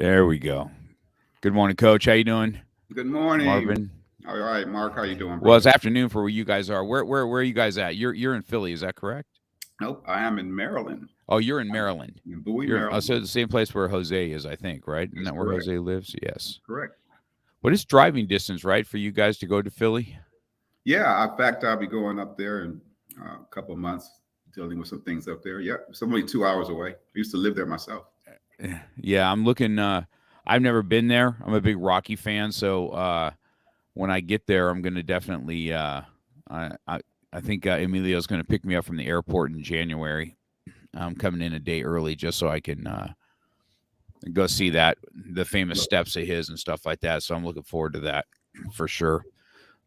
There we go. Good morning, Coach. How you doing, Good morning. Marvin? All right, Mark, how you doing, Well, brother? it's afternoon for where you guys are. Where are you guys at? You're in Philly, is that correct? Nope, I am in Maryland. Oh, you're in I'm Maryland. in Bowie, You're Maryland. so the same place where Jose is, I think, right? Isn't That's that where correct. Jose lives? That's Yes. correct. What is driving distance, right, for you guys to go to Philly? Yeah, in fact, I'll be going up there in a couple of months, dealing with some things up there. Yeah, it's only 2 hours away. I used to live there myself. Yeah, I'm looking. I've never been there. I'm a big Rocky fan, so when I get there, I'm going to definitely. I, I I think Emilio's going to pick me up from the airport in January. I'm coming in a day early just so I can go see the famous steps of his and stuff like that. So I'm looking forward to that for sure.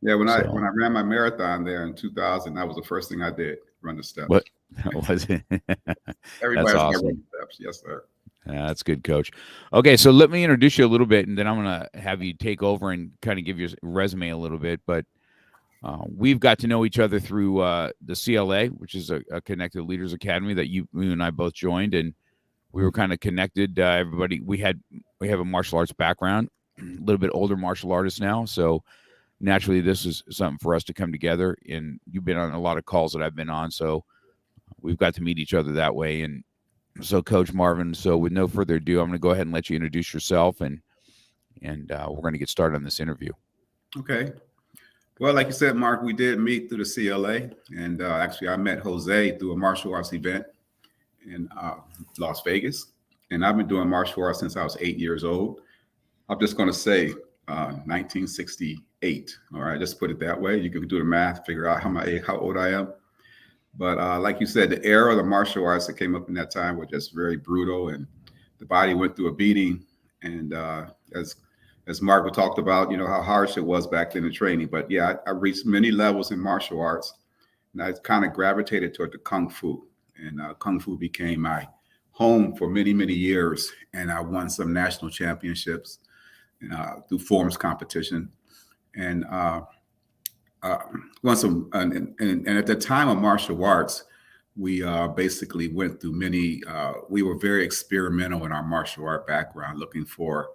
Yeah, when So I ran my marathon there in 2000, that was the first thing I did, run the what steps. was it? That's Everybody's got to run awesome. the steps. Yes, sir. That's good, Coach. Okay, so let me introduce you a little bit, and then I'm going to have you take over and kind of give your resume a little bit. But we've got to know each other through the CLA, which is a Connected Leaders Academy that you and I both joined, and we were kind of connected. Everybody, we have a martial arts background, a little bit older martial artists now, so naturally this is something for us to come together. And you've been on a lot of calls that I've been on, so we've got to meet each other that way. And so, Coach Marvin, so with no further ado, I'm going to go ahead and let you introduce yourself, and we're going to get started on this interview. Okay. Well, like you said, Mark, we did meet through the CLA, and actually, I met Jose through a martial arts event in Las Vegas, and I've been doing martial arts since I was 8 years old. I'm just going to say 1968. All right, just put it that way. You can do the math, figure out how old I am. But like you said, the era of the martial arts that came up in that time were just very brutal, and the body went through a beating. And as Mark talked about, how harsh it was back then in training. But yeah, I reached many levels in martial arts, and I kind of gravitated toward the kung fu, and kung fu became my home for many, many years. And I won some national championships through forms competition, and uh, won some. And at the time of martial arts, we basically went through many. We were very experimental in our martial art background, looking for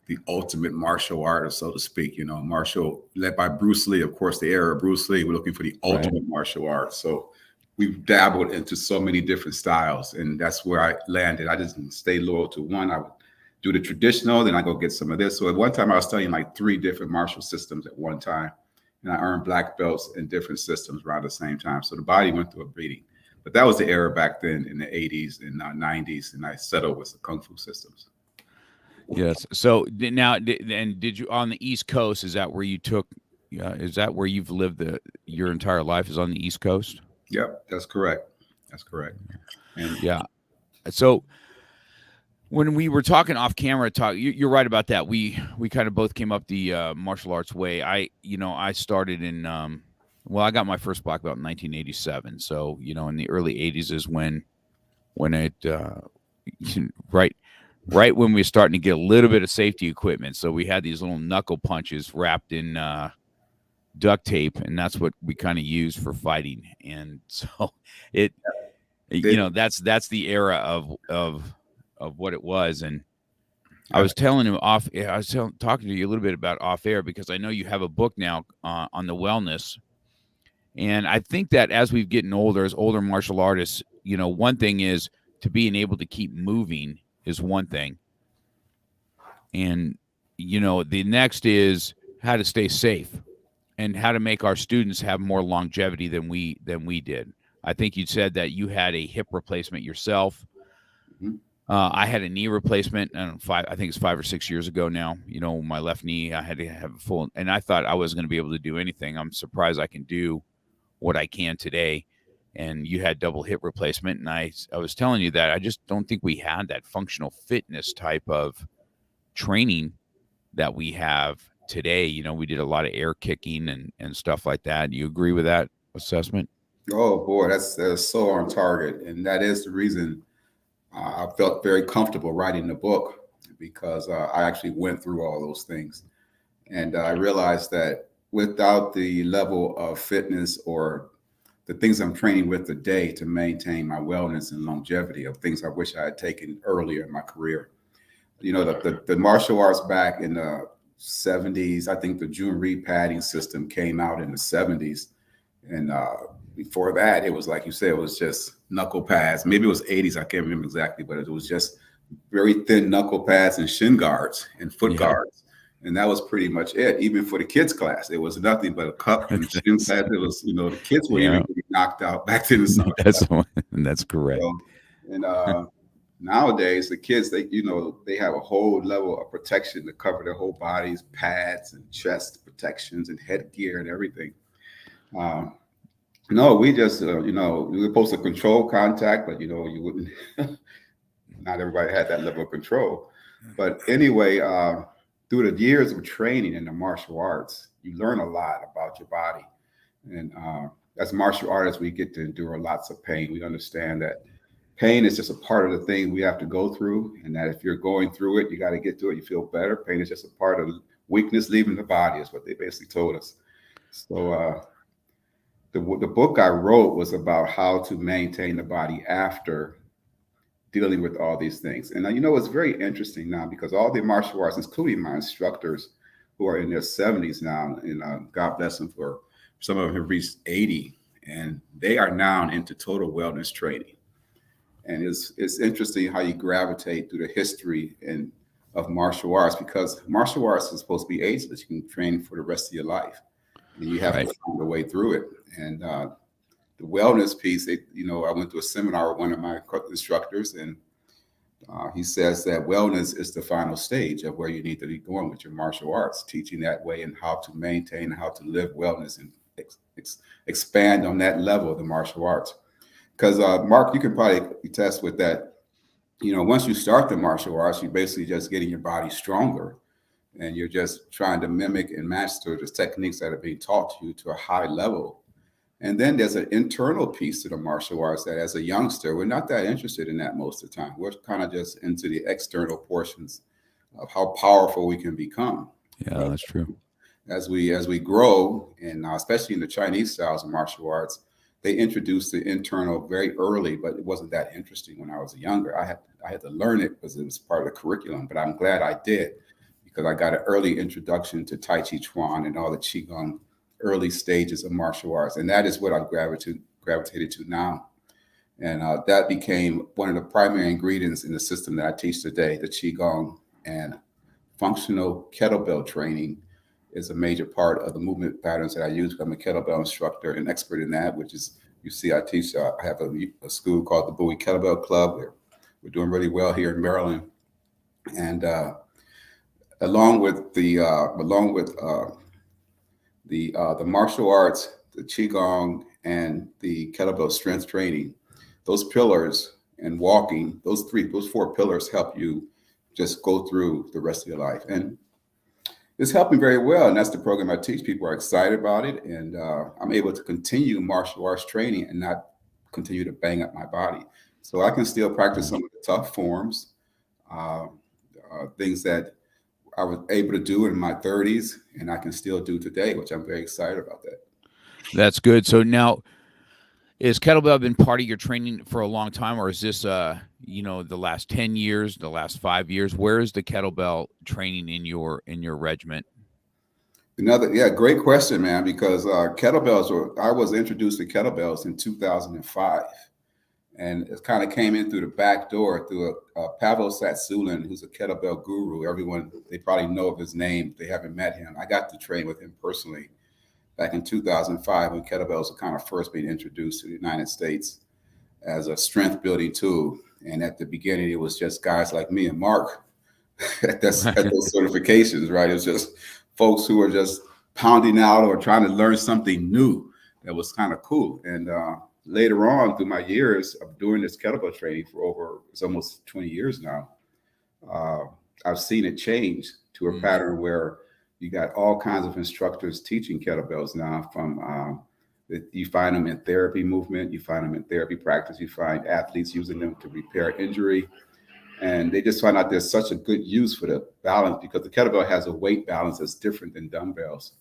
the ultimate martial art, so to speak. Martial led by Bruce Lee, of course, the era of Bruce Lee. We're looking for the Right. ultimate martial art. So we've dabbled into so many different styles, and that's where I landed. I didn't stay loyal to one. I would do the traditional, then I go get some of this. So at one time, I was studying like three different martial systems at one time, and I earned black belts in different systems around the same time. So the body went through a beating. But that was the era back then in the 80s and 90s, and I settled with the kung fu systems. Yes. So now, and did you on the East Coast? Is that where you took? Is that where you've lived your entire life? Is on the East Coast? Yep, that's correct. That's correct. And Yeah. So when we were talking off camera, you're right about that. We kind of both came up the martial arts way. I started in well, I got my first black belt in 1987. So in the early 80s is when it right when we were starting to get a little bit of safety equipment. So we had these little knuckle punches wrapped in duct tape, and that's what we kind of used for fighting. And so it they, that's the era of what it was. And I was telling him talking to you a little bit about off air, because I know you have a book now on the wellness. And I think that as we've getting older, as older martial artists, one thing is to being able to keep moving is one thing. And, the next is how to stay safe and how to make our students have more longevity than we did. I think you said that you had a hip replacement yourself. Mhm. I had a knee replacement. I think it's 5 or 6 years ago now. My left knee, I had to have a full, and I thought I wasn't going to be able to do anything. I'm surprised I can do what I can today. And you had double hip replacement, and I was telling you that I just don't think we had that functional fitness type of training that we have today. We did a lot of air kicking and stuff like that. Do you agree with that assessment? oh boy, that's so on target, and that is the reason I felt very comfortable writing the book, because I actually went through all those things, and I realized that without the level of fitness or the things I'm training with today to maintain my wellness and longevity of things I wish I had taken earlier in my career, The martial arts back in the 70s. I think the June Reed padding system came out in the 70s. And before that, it was like you said, it was just knuckle pads. Maybe it was 80s. I can't remember exactly, but it was just very thin knuckle pads and shin guards and foot Yeah. guards. And that was pretty much it. Even for the kids class, it was nothing but a cup and shin That's, pads. It was, the kids were even yeah. getting knocked out back in the summer. That's that's correct. So, and nowadays, the kids, they have a whole level of protection to cover their whole bodies, pads and chest protections and headgear and everything. Uh, no, we just, we were supposed to control contact, but you wouldn't. Not everybody had that level of control. But anyway, through the years of training in the martial arts, you learn a lot about your body. And as martial artists, we get to endure lots of pain. We understand that pain is just a part of the thing we have to go through, and that if you're going through it, you got to get through it. You feel better. Pain is just a part of weakness leaving the body, is what they basically told us. So the book I wrote was about how to maintain the body after dealing with all these things. And it's very interesting now because all the martial arts, including my instructors who are in their 70s now, and God bless them, for some of them have reached 80, and they are now into total wellness training. And it's interesting how you gravitate through the history of martial arts, because martial arts is supposed to be ageless. You can train for the rest of your life, and you have Right. to find a way through it. And the wellness piece, I went to a seminar with one of my instructors, and he says that wellness is the final stage of where you need to be going with your martial arts, teaching that way and how to maintain, how to live wellness and expand on that level of the martial arts. Because Mark, you can probably attest with that. Once you start the martial arts, you're basically just getting your body stronger, and you're just trying to mimic and master the techniques that are being taught to you to a high level. And then there's an internal piece to the martial arts that, as a youngster, we're not that interested in that most of the time. We're kind of just into the external portions of how powerful we can become. Yeah, But that's true. as we grow, and especially in the Chinese styles of martial arts, they introduced the internal very early, but it wasn't that interesting when I was younger. I had to learn it because it was part of the curriculum. But I'm glad I did, because I got an early introduction to Tai Chi Chuan and all the Qigong early stages of martial arts, and that is what I've gravitated to now. And that became one of the primary ingredients in the system that I teach today. The Qigong and functional kettlebell training is a major part of the movement patterns that I use. I'm a kettlebell instructor and expert in that, which is, you see, I teach. I have a school called the Bowie Kettlebell Club. We're doing really well here in Maryland, and along with the martial arts, the qigong, and the kettlebell strength training, those pillars and walking, those four pillars help you just go through the rest of your life, and it's helping very well. And that's the program I teach. People are excited about it, and I'm able to continue martial arts training and not continue to bang up my body, so I can still practice some of the tough forms, uh, things that I was able to do in my 30s, and I can still do today, which I'm very excited about that. That's good. So now, is kettlebell been part of your training for a long time, or is this the last 10 years, the last 5 years? Where is the kettlebell training in your regiment? Yeah, great question, man, because I was introduced to kettlebells in 2005. And it kind of came in through the back door through Pavel Satsulin, who's a kettlebell guru. Everyone, they probably know of his name. They haven't met him. I got to train with him personally back in 2005 when kettlebells were kind of first being introduced to the United States as a strength building tool. And at the beginning, it was just guys like me and Mark at those certifications, right? It was just folks who were just pounding out or trying to learn something new that was kind of cool. And later on, through my years of doing this kettlebell training for it's almost 20 years now, I've seen it change to a pattern where you got all kinds of instructors teaching kettlebells now. You find them in therapy movement, you find them in therapy practice, you find athletes using them to repair injury. And they just find out there's such a good use for the balance, because the kettlebell has a weight balance that's different than dumbbells.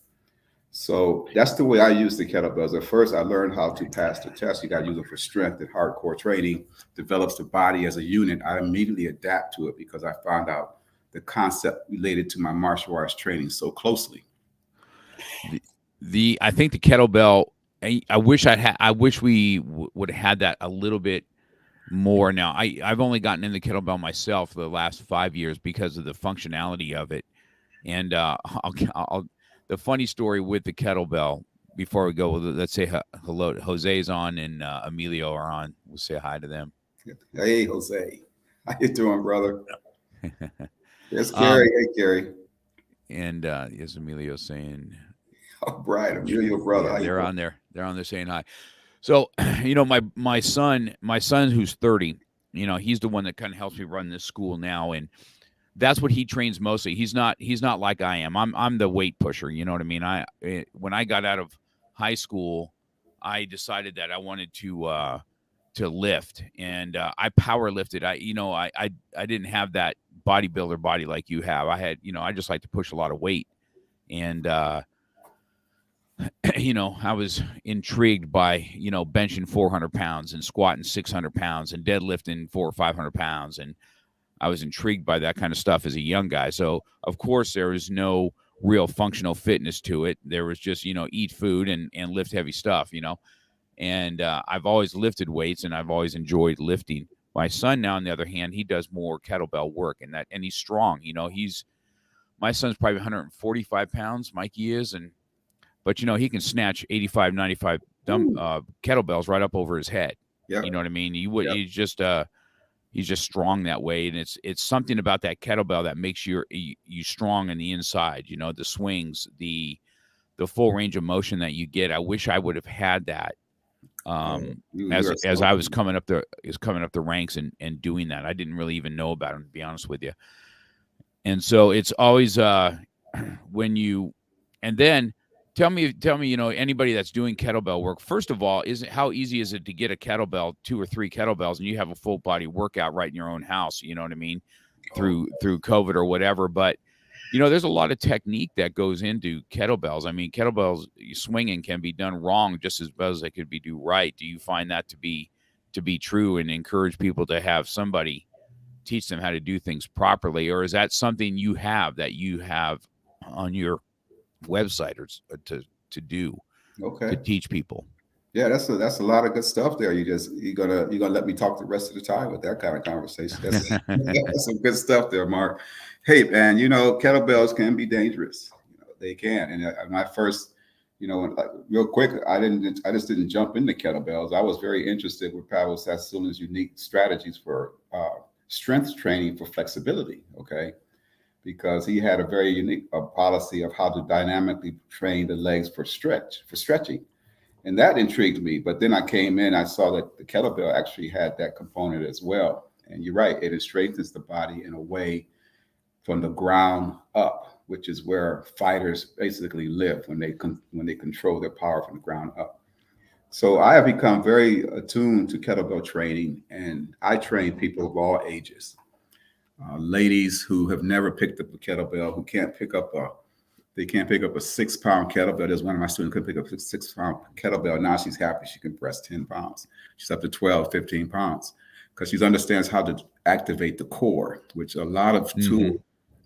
So that's the way I use the kettlebells. At first, I learned how to pass the test. You got to use them for strength and hardcore training, develops the body as a unit. I immediately adapt to it because I found out the concept related to my martial arts training so closely. The I think the kettlebell. I wish I wish we would have had that a little bit more. Now I've only gotten in the kettlebell myself the last 5 years because of the functionality of it. And I'll the funny story with the kettlebell before we go. Let's say hello. Jose's on and Emilio are on. We'll say hi to them. Hey, Jose. How you doing, brother? It's Gary. um, Hey, Gary. and yes, Emilio saying, All right. Emilio, brother. yeah, How you they're doing? on there. They're on there saying hi. So, my son who's 30, he's the one that kind of helps me run this school now, and that's what he trains mostly. He's not like I am. I'm the weight pusher. You know what I mean? When I got out of high school, I decided that I wanted to lift, and I power lifted. I didn't have that bodybuilder body like you have. I just like to push a lot of weight, and I was intrigued by, benching 400 pounds and squatting 600 pounds and deadlifting 400 or 500 pounds. And I was intrigued by that kind of stuff as a young guy. So, of course, there was no real functional fitness to it. There was just, eat food and lift heavy stuff, And I've always lifted weights and I've always enjoyed lifting. My son now, on the other hand, he does more kettlebell work and he's strong. My son's probably 145 pounds, Mikey is, but he can snatch 85, 95 kettlebells right up over his head. Yeah. You know what I mean? Yeah. He's just strong that way, and it's something about that kettlebell that makes you strong on the inside. The swings, the full range of motion that you get. I wish I would have had that as I was coming up the ranks and doing that. I didn't really even know about it, to be honest with you. And so it's always when you and then tell me, anybody that's doing kettlebell work, first of all, how easy is it to get a kettlebell, 2 or 3 kettlebells, and you have a full body workout right in your own house, you know what I mean, through COVID or whatever. But, there's a lot of technique that goes into kettlebells. I mean, kettlebells swinging can be done wrong just as well as they could be do right. Do you find that to be true, and encourage people to have somebody teach them how to do things properly? Or is that something you have on your website or to do to teach people? Yeah, that's a lot of good stuff there. You're gonna let me talk the rest of the time with that kind of conversation. That's some good stuff there, Mark. Hey, man, kettlebells can be dangerous. They can. And my first, like, real quick, I just didn't jump into kettlebells. I was very interested with Pavel Tsatsoulin's unique strategies for strength training for flexibility. Okay. Because he had a very unique policy of how to dynamically train the legs for stretching. And that intrigued me. But then I came in, I saw that the kettlebell actually had that component as well. And you're right, it strengthens the body in a way from the ground up, which is where fighters basically live when they control their power from the ground up. So I have become very attuned to kettlebell training, and I train people of all ages. Ladies who have never picked up a kettlebell, who can't pick up a 6-pound kettlebell. There's one of my students who couldn't pick up a 6-pound kettlebell. Now she's happy she can press 10 pounds. She's up to 12, 15 pounds because she understands how to activate the core, which a lot of tools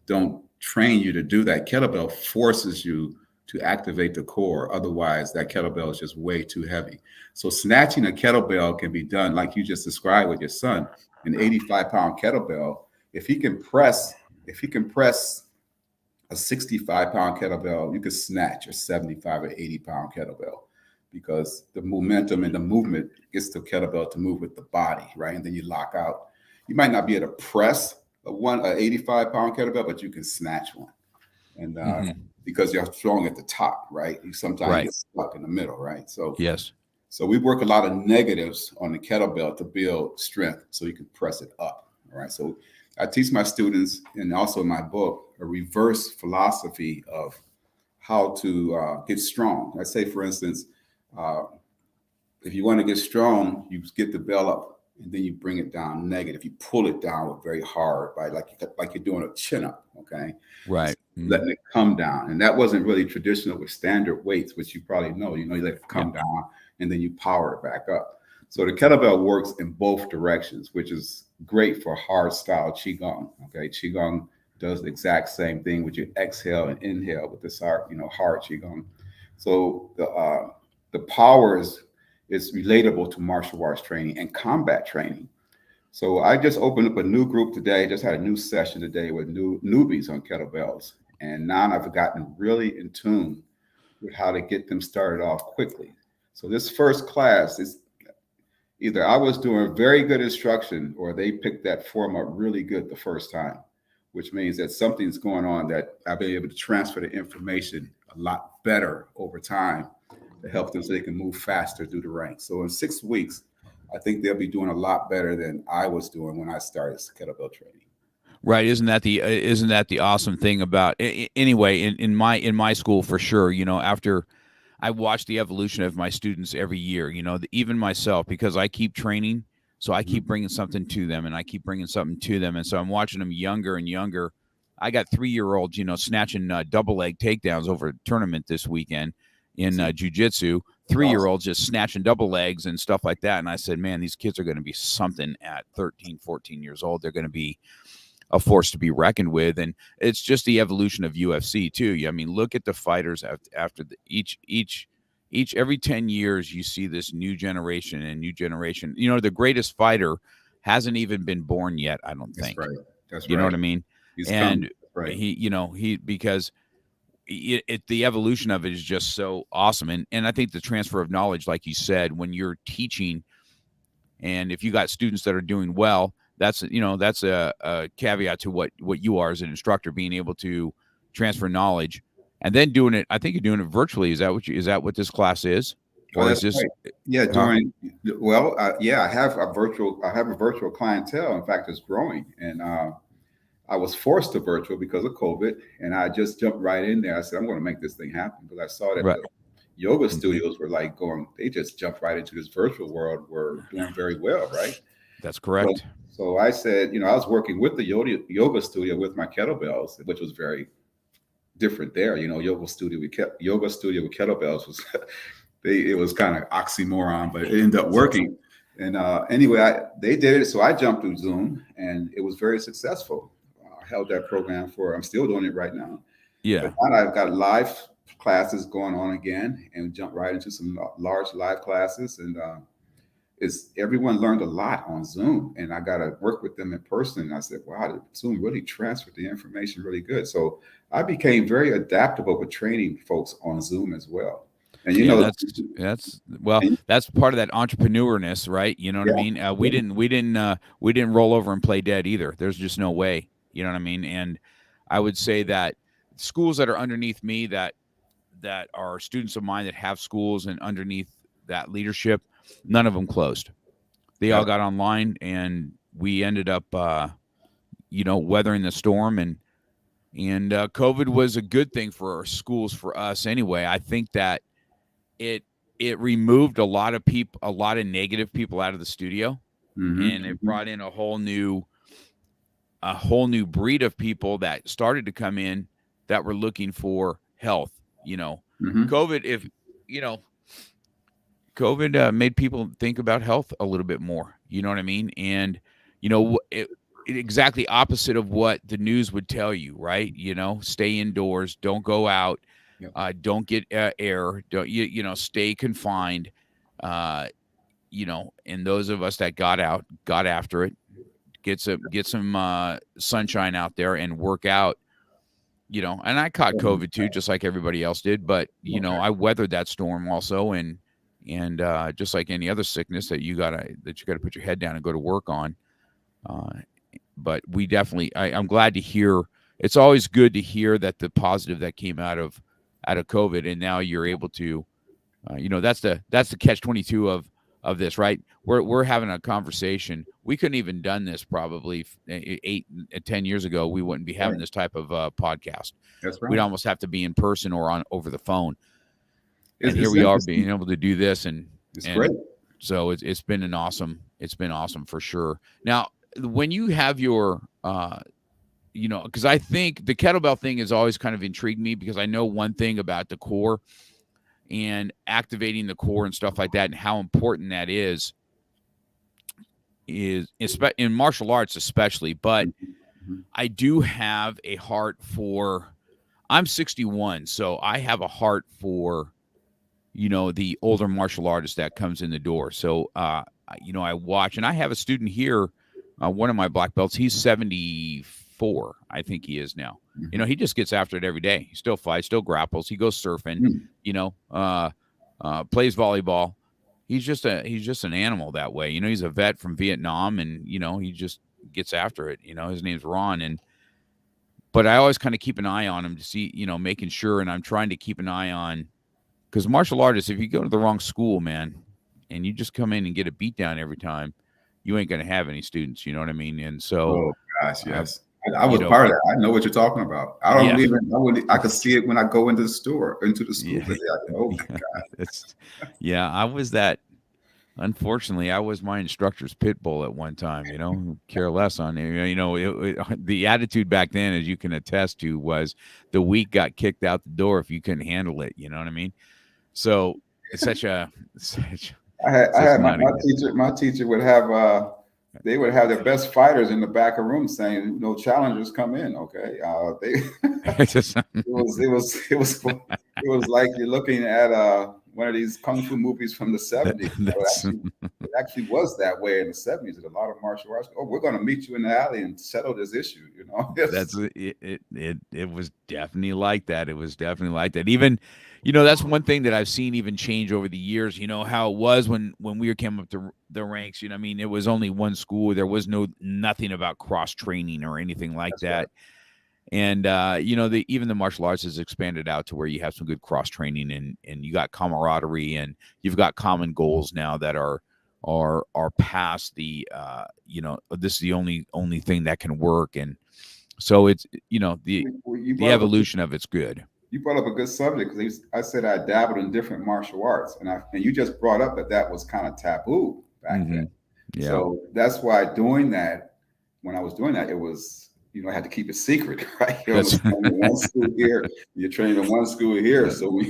don't train you to do. That kettlebell forces you to activate the core. Otherwise, that kettlebell is just way too heavy. So snatching a kettlebell can be done like you just described with your son, an 85-pound kettlebell. If he can press a 65-pound kettlebell, you could snatch a 75 or 80-pound kettlebell because the momentum and the movement gets the kettlebell to move with the body, right? And then you lock out. You might not be able to press a 85-pound kettlebell, but you can snatch one. And because you're strong at the top, right? You sometimes get stuck in the middle, right? So yes. So we work a lot of negatives on the kettlebell to build strength so you can press it up. All right. So I teach my students, and also in my book, a reverse philosophy of how to get strong. I say, for instance, if you want to get strong, you get the bell up and then you bring it down negative. You pull it down very hard, right? Like you're doing a chin up, okay? Right. Letting it come down. And that wasn't really traditional with standard weights, which you probably know. You let it come down and then you power it back up. So the kettlebell works in both directions, which is great for hard style Qigong. Okay. Qigong does the exact same thing with your exhale and inhale with this heart, heart qigong. So the power is relatable to martial arts training and combat training. So I just opened up a new group today. Just had a new session today with new newbies on kettlebells, and now I've gotten really in tune with how to get them started off quickly. So this first class is either I was doing very good instruction or they picked that form up really good the first time, which means that something's going on that I've been able to transfer the information a lot better over time to help them so they can move faster through the ranks. So in 6 weeks, I think they'll be doing a lot better than I was doing when I started kettlebell training. Right? Isn't that the awesome thing about anyway in my school for sure? After I watch the evolution of my students every year, even myself, because I keep training. So I keep bringing something to them and I keep bringing something to them. And so I'm watching them younger and younger. I got 3-year-olds, snatching double leg takedowns over a tournament this weekend in jujitsu. 3-year-olds just snatching double legs and stuff like that. And I said, man, these kids are going to be something at 13, 14 years old. They're going to be a force to be reckoned with. And it's just the evolution of UFC too. I mean, look at the fighters after each every 10 years, you see this new generation and new generation. The greatest fighter hasn't even been born yet, I don't think. That's right. That's You know what I mean? He's and coming. Right. he because the evolution of it is just so awesome. And I think the transfer of knowledge, like you said, when you're teaching, and if you got students that are doing well, that's a caveat to what you are as an instructor, being able to transfer knowledge and then doing it. I think you're doing it virtually. Is that what this class is? Or is this? Right. Yeah, I have a virtual clientele. In fact, it's growing, and I was forced to virtual because of COVID, and I just jumped right in there. I said, I'm going to make this thing happen because I saw that Right. the yoga studios were like they just jumped right into this virtual world. Were doing very well, right? That's correct. So I said, I was working with the yoga studio with my kettlebells, which was very different there. Yoga studio with kettlebells was it was kind of oxymoron, but it ended up working. And anyway, they did it, so I jumped through Zoom, and it was very successful. I held that program I'm still doing it right now. Yeah. But now I've got live classes going on again, and jump right into some large live classes, and everyone learned a lot on Zoom, and I got to work with them in person. And I said, wow, Zoom really transferred the information really good. So I became very adaptable with training folks on Zoom as well. And that's part of that entrepreneurness, right? You know what I mean? We didn't roll over and play dead either. There's just no way. You know what I mean? And I would say that schools that are underneath me, that are students of mine that have schools and underneath that leadership, none of them closed. They all got online, and we ended up, weathering the storm. And COVID was a good thing for our schools, for us anyway. I think that it removed a lot of negative people out of the studio, and it brought in a whole new breed of people that started to come in that were looking for health. COVID made people think about health a little bit more. You know what I mean? And it exactly opposite of what the news would tell you, right? Stay indoors, don't go out. Don't get air. Don't stay confined. And those of us that got out, got after it, get some sunshine out there and work out. And I caught COVID too, just like everybody else did. But I weathered that storm also, and just like any other sickness that you gotta put your head down and go to work on. But we definitely, I'm glad to hear. It's always good to hear that the positive that came out of COVID, and now you're able to, that's the catch-22 of this, right? We're having a conversation. We couldn't even done this probably 8 10 years ago. We wouldn't be having this type of podcast. That's right. We'd almost have to be in person or over the phone. And here we are being able to do this, and it's great. So it's been awesome for sure. Now, when you have your, because I think the kettlebell thing has always kind of intrigued me, because I know one thing about the core and activating the core and stuff like that, and how important that is in martial arts especially. But Mhm. I do have a heart for. I'm 61, so I have a heart for the older martial artist that comes in the door. So, I watch, and I have a student here, one of my black belts. He's 74, I think he is now. Mhm. He just gets after it every day. He still fights, still grapples. He goes surfing. Mm. Plays volleyball. He's just an animal that way. He's a vet from Vietnam, and he just gets after it. His name's Ron, and but I always kind of keep an eye on him to see, making sure, and I'm trying to keep an eye on because martial artists, if you go to the wrong school, man, and you just come in and get a beat down every time, you ain't going to have any students. You know what I mean? And so, Oh gosh, I, yes. I was part of that. I know what you're talking about. I don't yeah, even. I could see it when I go into the store, into the school. yeah, Today. Oh my yeah, God. yeah. I was that. Unfortunately, I was my instructor's pit bull at one time. Who care less on it. The attitude back then, as you can attest to, was the weak got kicked out the door if you couldn't handle it. You know what I mean? So it's such I such had not a my good. teacher. My teacher would have. They would have their best fighters in the back of rooms saying, "No challengers come in." Okay. They. It's just, It was like you're looking at one of these kung fu movies from the '70s. that's It actually was that way in the '70s. And a lot of martial arts. Oh, we're going to meet you in the alley and settle this issue. that's it was definitely like that. It was definitely like that. Even, that's one thing that I've seen even change over the years. How it was when we came up to the ranks. I mean, it was only one school. There was nothing about cross training or anything like That's right. that. And even the martial arts has expanded out to where you have some good cross training and you got camaraderie and you've got common goals now that are past the this is the only thing that can work. And so it's Well, you the brought up a evolution of it's good. you brought up a good subject because I said I dabbled in different martial arts, and you just brought up that was kind of taboo back then. Hmm. Yeah. So that's why doing that, when I was doing that, it was, I had to keep it secret, right? You're on That's the one school here, you're trained in one school here. So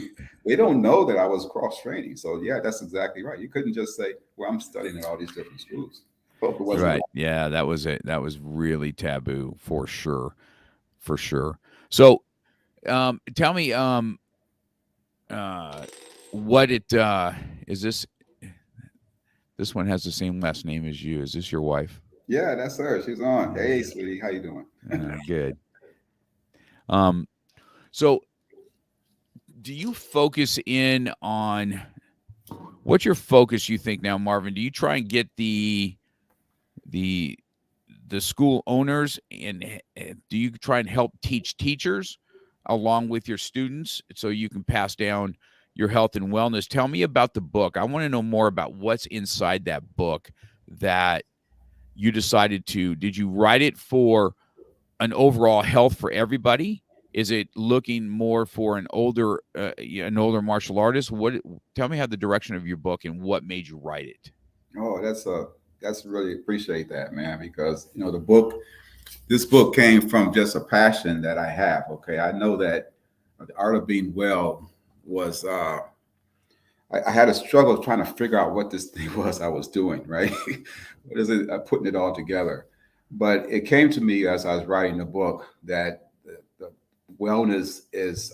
they don't know that I was cross training. So yeah, that's exactly right. You couldn't just say, well, I'm studying in all these different schools. Hope it wasn't right. Yeah, that was it. That was really taboo for sure. For sure. So tell me uh what it is this one has the same last name as you. Is this your wife? Yeah, that's her. She's on. Hey, sweetie, how you doing? Good. Um, so do you focus in on what's your focus, you think now, Marvin? Do you try and get the the school owners and do you try and help teach teachers along with your students so you can pass down your health and wellness? Tell me about the book. I want to know more about what's inside that book that you decided to. Did you write it for an overall health for everybody? Is it looking more for an older martial artist? What? Tell me how the direction of your book and what made you write it. Oh, that's really appreciate that, man, because this book came from just a passion that I have. Okay, I know that the art of being well was I had a struggle trying to figure out what this thing was I was doing, right? What is it? Putting it all together. But it came to me as I was writing the book that the wellness is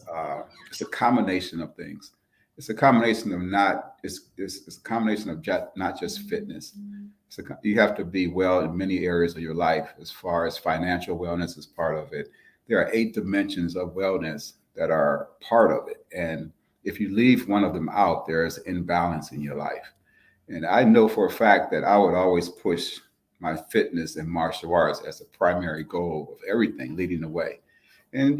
it's a combination of things. It's a combination of not. It's a combination of not just fitness. You have to be well in many areas of your life. As far as financial wellness is part of it, there are 8 dimensions of wellness that are part of it, and if you leave one of them out, there is imbalance in your life. And I know for a fact that I would always push my fitness and martial arts as a primary goal of everything leading the way. And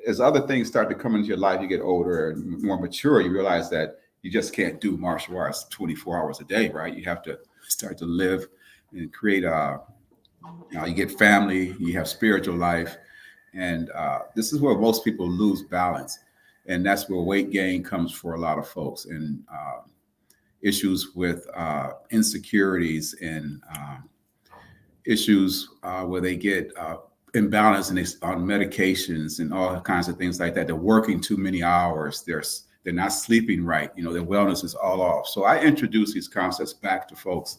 as other things start to come into your life, you get older and more mature, you realize that you just can't do martial arts 24 hours a day, right? You have to start to live and create you get family, you have spiritual life. And this is where most people lose balance. And that's where weight gain comes for a lot of folks, and issues with insecurities and issues where they get imbalance and on medications and all kinds of things like that. They're working too many hours. They're not sleeping right. Their wellness is all off. So I introduce these concepts back to folks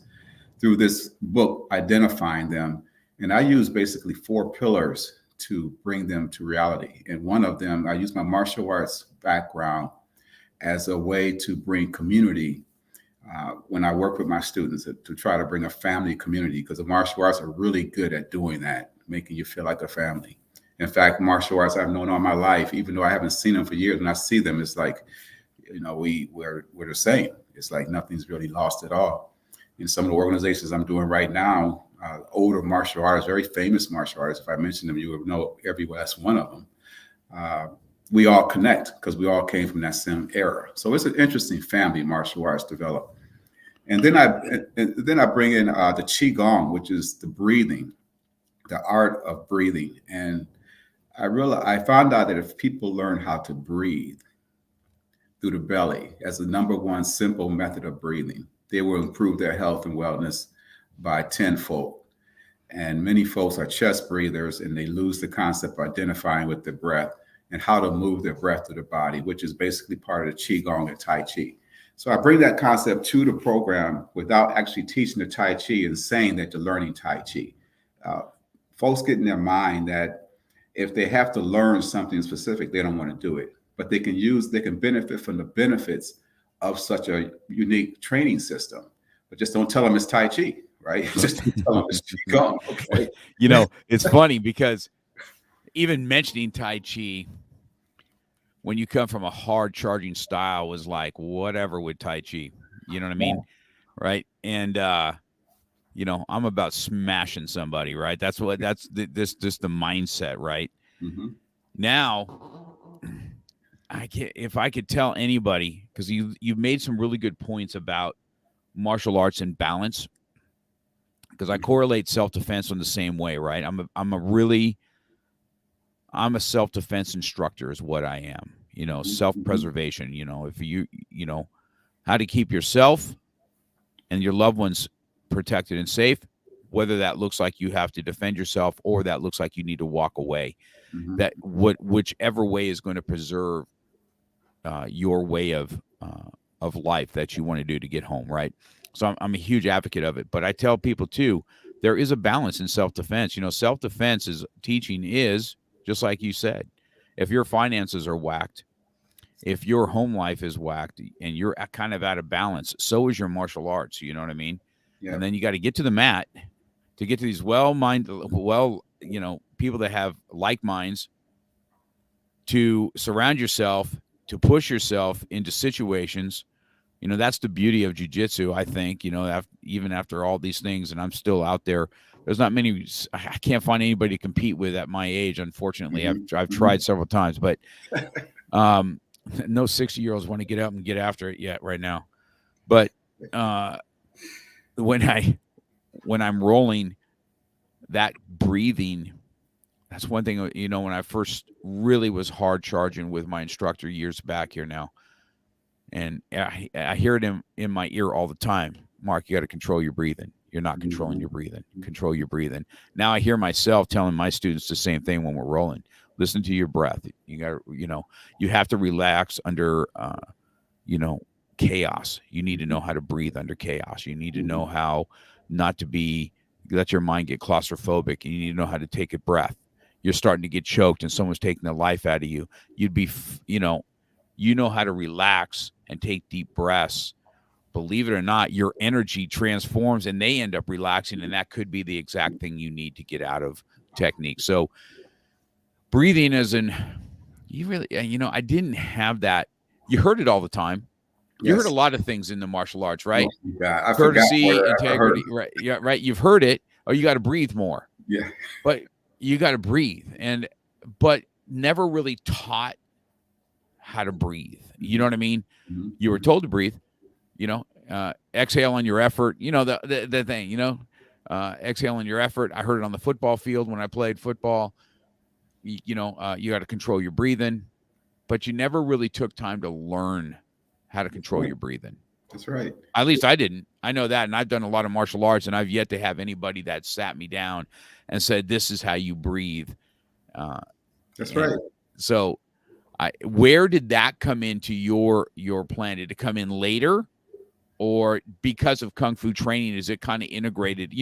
through this book, identifying them And I use basically four pillars to bring them to reality. And one of them, I use my martial arts background as a way to bring community when I work with my students to try to bring a family community, because the martial arts are really good at doing that, making you feel like a family. In fact, martial arts I've known all my life, even though I haven't seen them for years, when I see them, it's like, we're the same. It's like nothing's really lost at all. In some of the organizations I'm doing right now, older martial artists, very famous martial artists, if I mention them, you would know every last one of them. Uh, we all connect because we all came from that same era. So it's an interesting family martial arts develop. And then I bring in the qigong, which is the breathing, the art of breathing. And I found out that if people learn how to breathe through the belly as the number one simple method of breathing, they will improve their health and wellness by tenfold. And many folks are chest breathers and they lose the concept of identifying with their breath and how to move their breath through the body, which is basically part of the qigong and tai chi. So I bring that concept to the program without actually teaching the tai chi and saying that they're learning tai chi. Uh, Folks get in their mind that if they have to learn something specific, they don't want to do it. But they can benefit from the benefits of such a unique training system. But just don't tell them it's Tai Chi, right? Just tell them it's Qigong, okay? It's funny because even mentioning Tai Chi, when you come from a hard charging style, was like whatever with Tai Chi. You know what I mean? Yeah. Right. And I'm about smashing somebody, right? That's the mindset, right? Mm-hmm. Now, if I could tell anybody, because you've made some really good points about martial arts and balance, because I correlate self-defense in the same way, right? I'm a self-defense instructor is what I am, self-preservation, if how to keep yourself and your loved ones protected and safe, whether that looks like you have to defend yourself or that looks like you need to walk away, whichever way is going to preserve your way of life that you want to do to get home, right? So I'm a huge advocate of it. But I tell people too, there is a balance in self-defense. Self-defense teaching is just like you said. If your finances are whacked, if your home life is whacked, and you're kind of out of balance, so is your martial arts. You know what I mean? Yeah. And then you got to get to the mat to get to these people that have like minds, to surround yourself, to push yourself into situations. That's the beauty of jiu-jitsu, I think, even after all these things, and I'm still out there. There's not many, I can't find anybody to compete with at my age, unfortunately. I've tried several times, but no 60-year-olds want to get up and get after it yet right now. But when I'm rolling, that breathing, that's one thing, when I first really was hard charging with my instructor years back here now, and I hear it in my ear all the time. Mark, you got to control your breathing. You're not controlling your breathing. Control your breathing. Now I hear myself telling my students the same thing when we're rolling. Listen to your breath. You got you have to relax under, chaos. You need to know how to breathe under chaos. You need to know how not to let your mind get claustrophobic. You need to know how to take a breath. You're starting to get choked and someone's taking the life out of you. You'd be, how to relax and take deep breaths. Believe it or not, your energy transforms and they end up relaxing. And that could be the exact thing you need to get out of technique. So breathing I didn't have that. You heard it all the time. You heard a lot of things in the martial arts, right? I Courtesy, integrity, right? Yeah, right. You've heard it. Oh, you got to breathe more. Yeah. But you got to breathe, but never really taught how to breathe. You know what I mean? Mm-hmm. You were told to breathe. Exhale on your effort. The thing. Exhale on your effort. I heard it on the football field when I played football. You got to control your breathing, but you never really took time to learn how to control your breathing. That's right. At least I didn't. I know that, and I've done a lot of martial arts, and I've yet to have anybody that sat me down and said, "This is how you breathe." That's right. So, where did that come into your plan? Did it come in later, or because of kung fu training, is it kind of integrated?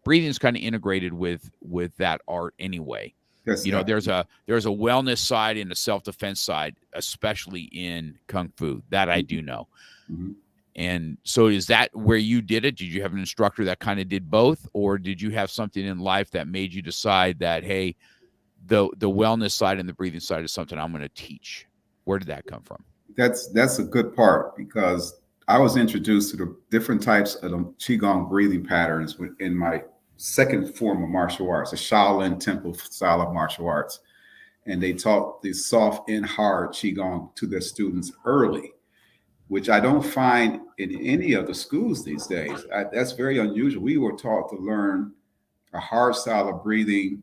Breathing is kind of integrated with that art anyway. Yes, There's a wellness side and a self-defense side, especially in kung fu, that I do know. mhm. And so is that where you did it? Did you have an instructor that kind of did both, or did you have something in life that made you decide that, hey, the wellness side and the breathing side is something I'm going to teach? Where did that come from? That's a good part because I was introduced to the different types of the qigong breathing patterns in my second form of martial arts, the Shaolin Temple style of martial arts, and they taught the soft and hard qigong to their students early, which I don't find in any of the schools these days. That's very unusual. We were taught to learn a hard style of breathing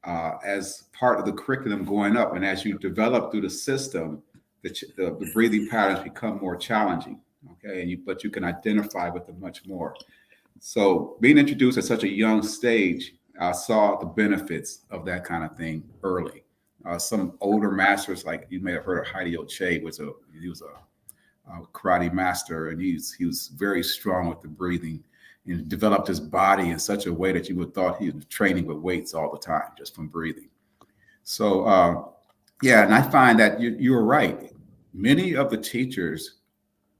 as part of the curriculum going up. And as you develop through the system, the breathing patterns become more challenging. Okay, but you can identify with them much more. So being introduced at such a young stage, I saw the benefits of that kind of thing early. Some older masters, like you may have heard of Hideo Che, he was a karate master, and he was very strong with the breathing and developed his body in such a way that you would thought he was training with weights all the time just from breathing. So yeah, and I find that you were right. Many of the teachers,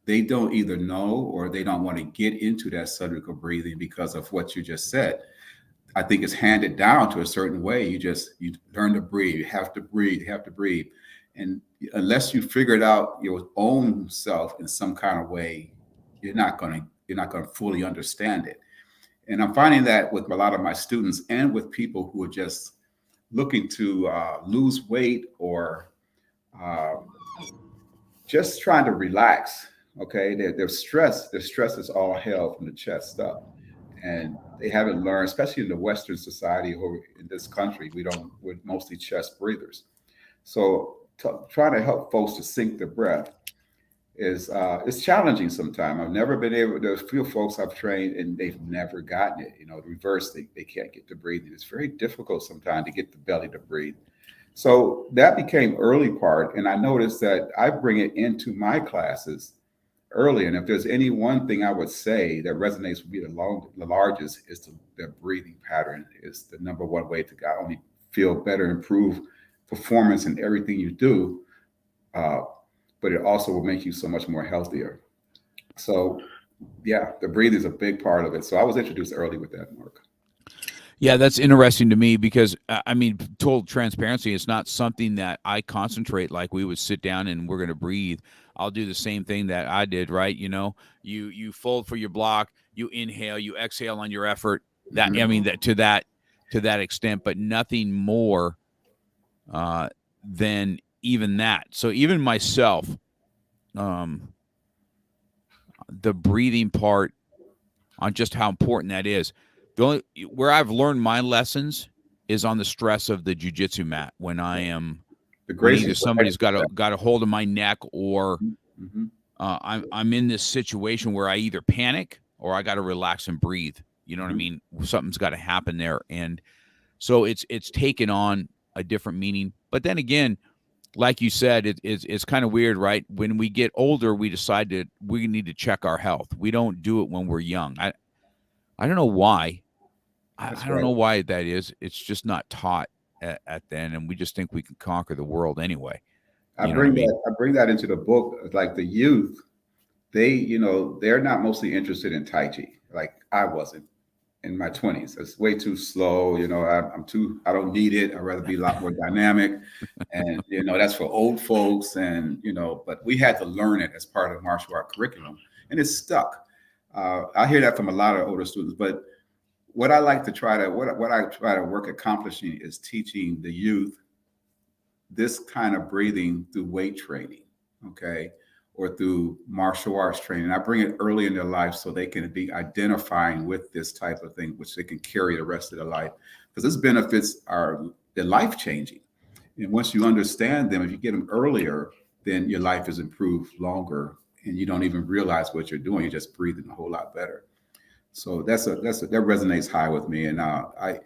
they don't either know or they don't want to get into that subject of breathing because of what you just said. I think it's handed down to a certain way. You learn to breathe. You have to breathe. You have to breathe. And unless you figure it out your own self in some kind of way, you're not going to fully understand it. And I'm finding that with a lot of my students and with people who are just looking to lose weight or uh, just trying to relax. Okay, they're stressed. Their stress is all hell from the chest up, and they haven't learned, especially in the Western society or in this country, we're mostly chest breathers. So trying to help folks to sink their breath is it's challenging sometimes. I've never been able. There's a few folks I've trained and they've never gotten it. The reverse, they can't get to breathing. It's very difficult sometimes to get the belly to breathe. So that became early part, and I noticed that I bring it into my classes early. And if there's any one thing I would say that resonates with me the largest is the breathing pattern is the number one way to not only feel better, improve performance in everything you do, uh, but it also will make you so much more healthier. So yeah, the breathing is a big part of it. So I was introduced early with that, Mark. Yeah, that's interesting to me because I mean, total transparency, it's not something that I concentrate like we would sit down and we're going to breathe. I'll do the same thing that I did, right? You fold for your block, you inhale, you exhale on your effort. That I Mhm. mean that to that extent, but nothing more uh, than even that. So even myself, um, the breathing part on just how important that is. The only where I've learned my lessons is on the stress of the jujitsu mat The when grace either and somebody's protection. got a hold of my neck or Mhm. I'm in this situation where I either panic or I got to relax and breathe. You know what I Mhm. mean? Something's got to happen there, and so it's taken on a different meaning. But then again, like you said, it's kind of weird, right? When we get older, we decide that we need to check our health. We don't do it when we're young. I don't know why. I That's don't right. know why that is. It's just not taught at then, and we just think we can conquer the world anyway. You know what I mean? I bring that into the book. Like the youth, they're not mostly interested in Tai Chi. Like I wasn't in my 20s. It's way too slow. I don't need it. I'd rather be a lot more dynamic. And, that's for old folks. And, but we had to learn it as part of the martial art curriculum and it's stuck. I hear that from a lot of older students, but what I try to work accomplishing is teaching the youth this kind of breathing through weight training, okay, or through martial arts training. I bring it early in their life so they can be identifying with this type of thing, which they can carry the rest of their life. Because these benefits they're life changing. And once you understand them, if you get them earlier, then your life is improved longer and you don't even realize what you're doing. You're just breathing a whole lot better. So that resonates high with me. And I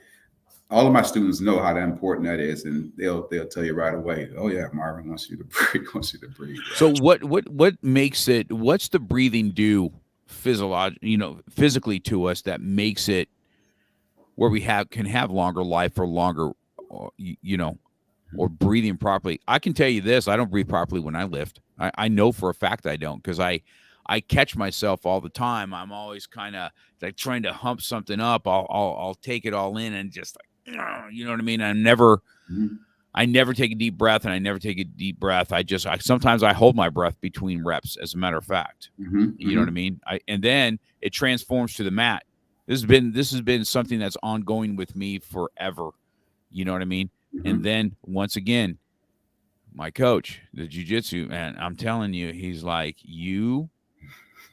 all of my students know how important that is, and they'll tell you right away. Oh yeah, Marvin wants you to breathe. Wants you to breathe. So what makes it? What's the breathing do? physically to us that makes it where we can have longer life or longer, you know, or breathing properly. I can tell you this: I don't breathe properly when I lift. I know for a fact I don't, because I catch myself all the time. I'm always kind of like trying to hump something up. I'll take it all in and just like, you know what I mean. Mhm. I never take a deep breath, and I never take a deep breath. I sometimes I hold my breath between reps. As a matter of fact, Mhm. you know what I Mhm. mean. And then it transforms to the mat. This has been something that's ongoing with me forever. You know what I mean. And Mhm. then once again, my coach, the jujitsu, man, I'm telling you, he's like, you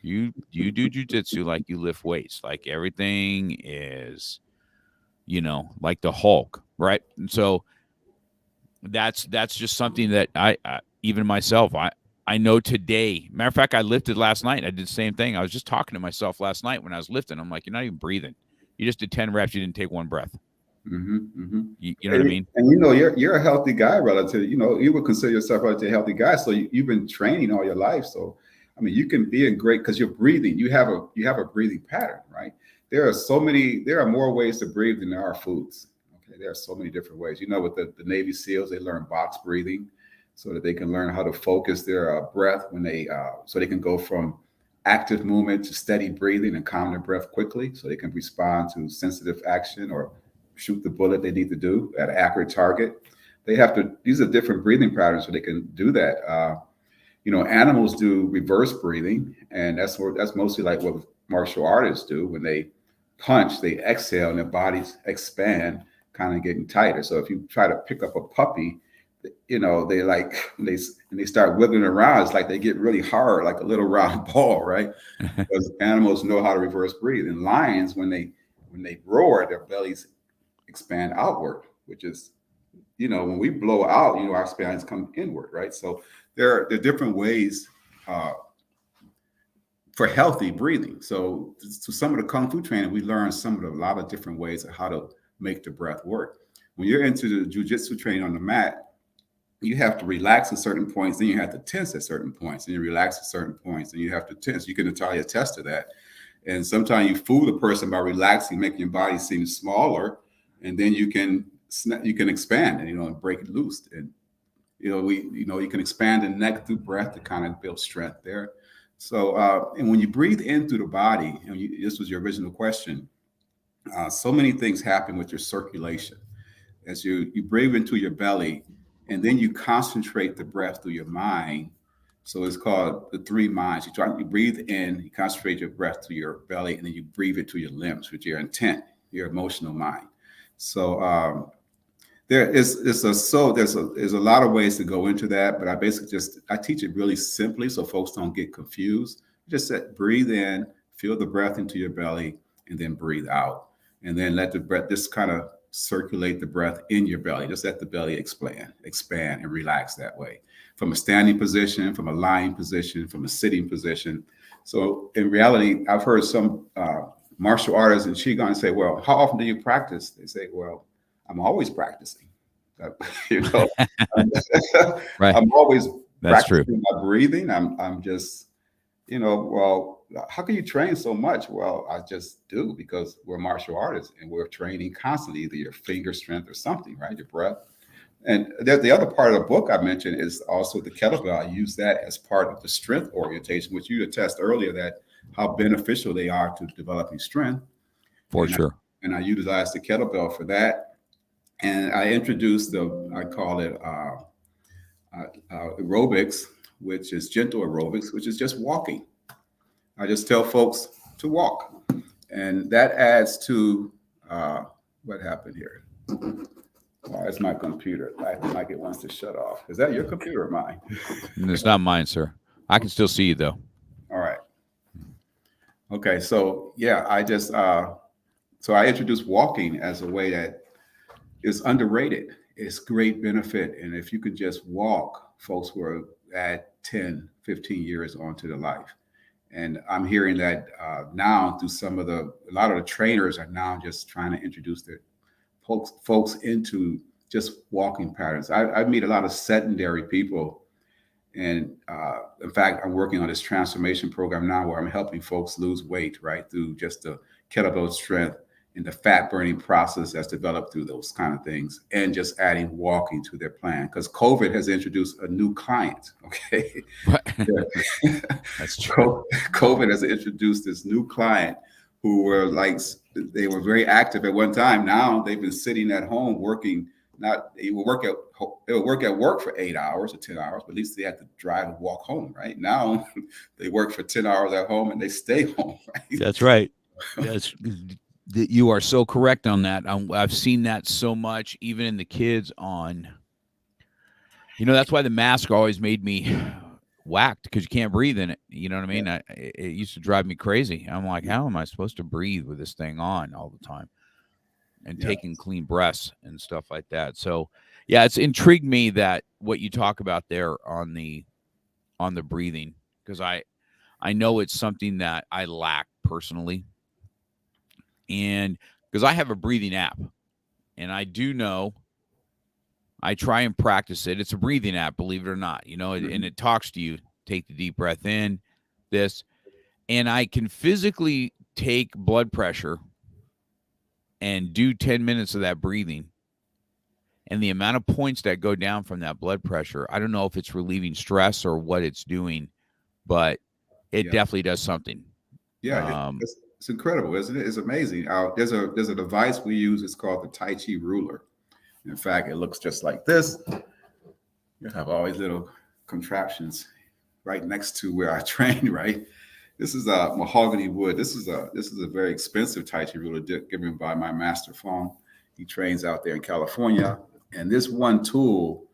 do jujitsu like you lift weights, like everything is, like the Hulk, right? And so that's just something that I even myself, I know today. Matter of fact, I lifted last night. I did the same thing. I was just talking to myself last night when I was lifting. I'm like, you're not even breathing. You just did 10 reps. You didn't take one breath. Mhm. Mhm. You know what I mean? And you're a healthy guy relative. You would consider yourself relatively a healthy guy. So you've been training all your life. So I mean, you can be in great because you're breathing. You have a breathing pattern, right? There are more ways to breathe than there are foods. Okay, there are so many different ways. With the Navy SEALs, they learn box breathing so that they can learn how to focus their breath so they can go from active movement to steady breathing and calm their breath quickly, so they can respond to sensitive action or shoot the bullet they need to do at an accurate target. These are different breathing patterns so they can do that. Animals do reverse breathing, and that's mostly like what martial artists do. When they punch, they exhale and their bodies expand, kind of getting tighter. So if you try to pick up a puppy, they like they start wiggling around. It's like they get really hard, like a little round ball, right? Because animals know how to reverse breathe. And lions, when they roar, their bellies expand outward, which is, when we blow out, our spines come inward, right? So there are different ways uh, for healthy breathing. So some of the kung fu training, we learn a lot of different ways of how to make the breath work. When you're into the jujitsu training on the mat, you have to relax at certain points, then you have to tense at certain points, and you relax at certain points, and you have to tense. You can entirely attest to that. And sometimes you fool the person by relaxing, making your body seem smaller, and then you can expand and break it loose. And you can expand the neck through breath to kind of build strength there. So and when you breathe in through the body, this was your original question. So many things happen with your circulation as you breathe into your belly, and then you concentrate the breath through your mind. So it's called the three minds. You breathe in, you concentrate your breath to your belly, and then you breathe it to your limbs with your intent, your emotional mind. So there's a lot of ways to go into that, but I basically I teach it really simply so folks don't get confused. Just breathe in, feel the breath into your belly, and then breathe out, and then let the breath just kind of circulate the breath in your belly. Just let the belly expand, and relax that way. From a standing position, from a lying position, from a sitting position. So in reality, I've heard some martial artists in Qigong say, "Well, how often do you practice?" They say, "Well, I'm always practicing." you know, I'm, Right. I'm always That's true. practicing my breathing. I'm just, well, how can you train so much? Well, I just do, because we're martial artists and we're training constantly, either your finger strength or something, right? Your breath. And the other part of the book I mentioned is also the kettlebell. I use that as part of the strength orientation, which you attest earlier that how beneficial they are to developing strength. For And sure. I utilize the kettlebell for that. And I introduced I call it aerobics, which is gentle aerobics, which is just walking. I just tell folks to walk. And that adds to what happened here. Why is my computer acting like it wants to shut off? Is that your computer or mine? It's not mine, sir. I can still see you though. All right. Okay. So yeah, I introduced walking as a way that is underrated. It's great benefit. And if you could just walk, folks will add 10, 15 years onto their life. And I'm hearing that now through a lot of the trainers are now just trying to introduce their folks into just walking patterns. I meet a lot of sedentary people, And in fact, I'm working on this transformation program now where I'm helping folks lose weight, right, through just the kettlebell strength and the fat burning process that's developed through those kind of things, and just adding walking to their plan. Because COVID has introduced a new client, okay? That's true. COVID has introduced this new client who were like, they were very active at one time. Now they've been sitting at home working. Not they will work at work for 8 hours or 10 hours, but at least they have to drive and walk home. Right now, they work for 10 hours at home and they stay home. Right? That's right. That's you are so correct on that. I've seen that so much, even in the kids on. That's why the mask always made me whacked because you can't breathe in it. You know what I mean? Yeah. It used to drive me crazy. I'm like, how am I supposed to breathe with this thing on all the time and Yeah. taking clean breaths and stuff like that? So, yeah, it's intrigued me that what you talk about there on the breathing, because I know it's something that I lack personally, and because I have a breathing app, and I do know I try and practice it. It's a breathing app, believe it or not, and it talks to you. Take the deep breath in, this, and I can physically take blood pressure and do 10 minutes of that breathing. And the amount of points that go down from that blood pressure, I don't know if it's relieving stress or what it's doing, but it Yeah. definitely does something. Yeah. It's incredible, isn't it? It's amazing. There's a device we use. It's called the Tai Chi ruler. In fact, it looks just like this. You have all these little contraptions right next to where I train. Right. This is a mahogany wood. This is a very expensive Tai Chi ruler given by my master Fong. He trains out there in California. And this one tool